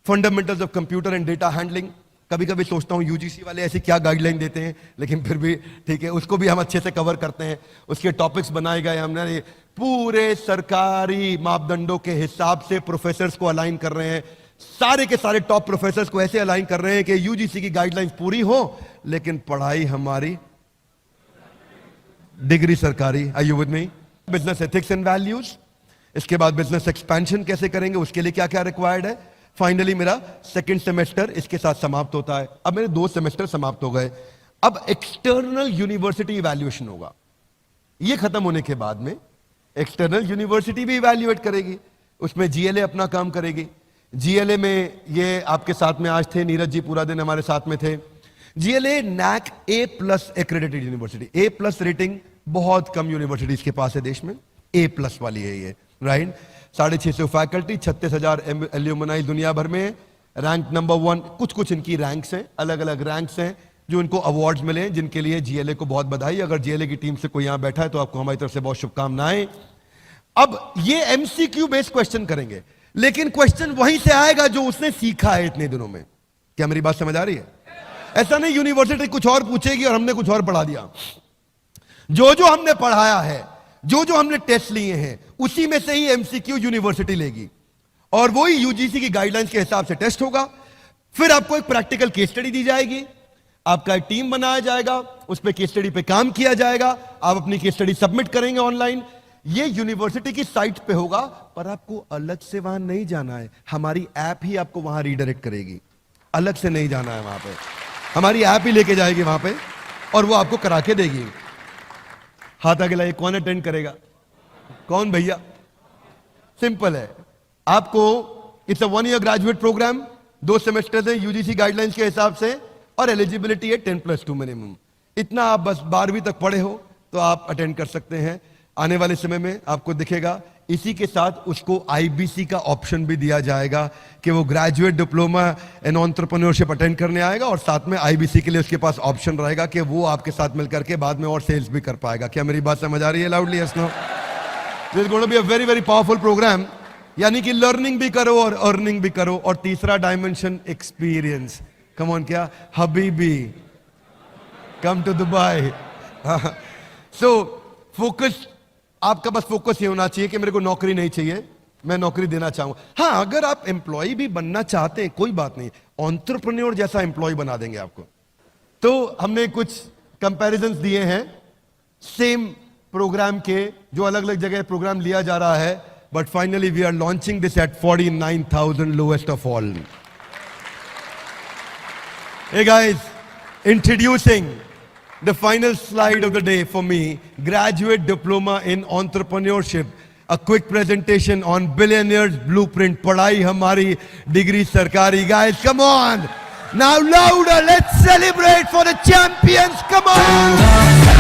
Fundamentals of computer and data handling. कभी कभी सोचता हूं यूजीसी वाले ऐसी क्या गाइडलाइन देते हैं, लेकिन फिर भी ठीक है, उसको भी हम अच्छे से कवर करते हैं। उसके टॉपिक्स बनाए गए हमने, पूरे सरकारी मापदंडों के हिसाब से प्रोफेसर्स को अलाइन कर रहे हैं। सारे के सारे टॉप प्रोफेसर्स को ऐसे अलाइन कर रहे हैं कि यूजीसी की गाइडलाइंस पूरी हो, लेकिन पढ़ाई हमारी, डिग्री सरकारी। Are you with me? Business ethics and values. इसके बाद बिजनेस एक्सपेंशन कैसे करेंगे, उसके लिए क्या क्या रिक्वायर्ड है। फाइनली मेरा सेकंड सेमेस्टर इसके साथ समाप्त होता है। अब मेरे 2 सेमेस्टर समाप्त हो गए। अब एक्सटर्नल यूनिवर्सिटी इवैल्यूएशन होगा। ये खत्म होने के बाद में एक्सटर्नल यूनिवर्सिटी भी इवैल्यूएट करेगी, उसमें जीएलए अपना काम करेगी। जीएलए में ये आपके साथ में आज थे, नीरज जी पूरा दिन हमारे साथ में थे। GLA NAAC A+ accredited university. A+ rating बहुत कम यूनिवर्सिटीज के पास है देश में, A+ वाली है ये, राइट। 650 फैकल्टी, 36,000 एल्यूमनाई दुनिया भर में, रैंक नंबर 1। कुछ इनकी रैंक्स हैं, अलग अलग रैंक्स हैं जो इनको अवार्ड्स मिले हैं, जिनके लिए जीएलए को बहुत बधाई। अगर जीएलए की टीम से कोई यहां बैठा है तो आपको हमारी तरफ से बहुत शुभकामनाएं। अब ये एमसीक्यू बेस्ड क्वेश्चन करेंगे, लेकिन क्वेश्चन वहीं से आएगा जो उसने सीखा है इतने दिनों में। क्या मेरी बात समझ आ रही है? ऐसा नहीं यूनिवर्सिटी कुछ और पूछेगी और हमने कुछ और पढ़ा दिया। जो हमने पढ़ाया है, जो हमने टेस्ट लिए हैं, उसी में से ही एमसीक्यू यूनिवर्सिटी लेगी, और वही यूजीसी की गाइडलाइंस के हिसाब से टेस्ट होगा। फिर आपको एक प्रैक्टिकल केस स्टडी दी जाएगी, आपका एक टीम बनाया जाएगा, उस पर केस स्टडी पे काम किया जाएगा, आप अपनी केस स्टडी सबमिट करेंगे ऑनलाइन। ये यूनिवर्सिटी की साइट पे होगा, पर आपको अलग से वहां नहीं जाना है, हमारी ऐप ही आपको वहां रीडायरेक्ट करेगी। अलग से नहीं जाना है वहां पे, हमारी ऐप ही लेके जाएगी वहां पे और वो आपको करा के देगी। हाथ आगे लाइए, कौन अटेंड करेगा? कौन भैया? सिंपल है, आपको it's a 1 year graduate program, 2 semester है यूजीसी गाइडलाइंस के हिसाब से, और एलिजिबिलिटी है 10+2 मिनिमम। इतना आप बस 12वीं तक पढ़े हो तो आप अटेंड कर सकते हैं। आने वाले समय में आपको दिखेगा, इसी के साथ उसको आईबीसी का ऑप्शन भी दिया जाएगा कि वो graduate diploma in entrepreneurship attend करने आएगा, और साथ में आईबीसी के लिए उसके पास ऑप्शन रहेगा कि वो आपके साथ मिलकर के बाद में और सेल्स भी कर पाएगा। क्या मेरी बात समझ आ रही है? Loudly yes no? This is going to be a very very powerful program, यानी कि लर्निंग भी करो और अर्निंग भी करो। और तीसरा डायमेंशन एक्सपीरियंस। कम ऑन, क्या हबीबी, come to Dubai. So focus, आपका बस फोकस ये होना चाहिए कि मेरे को नौकरी नहीं चाहिए, मैं नौकरी देना चाहूंगा। हाँ, अगर आप एम्प्लॉय भी बनना चाहते हैं कोई बात नहीं, एंटरप्रेन्योर जैसा एम्प्लॉय बना देंगे आपको। तो हमने कुछ कंपैरिजंस दिए हैं सेम प्रोग्राम के, जो अलग अलग जगह प्रोग्राम लिया जा रहा है, but finally we are launching this at 49,000, lowest of all. Hey guys, introducing the final slide of the day for me, graduate diploma in entrepreneurship, a quick presentation on billionaires blueprint. Padhai hamari, degree sarkari. Guys, come on. Now louder, let's celebrate for the champions. Come on.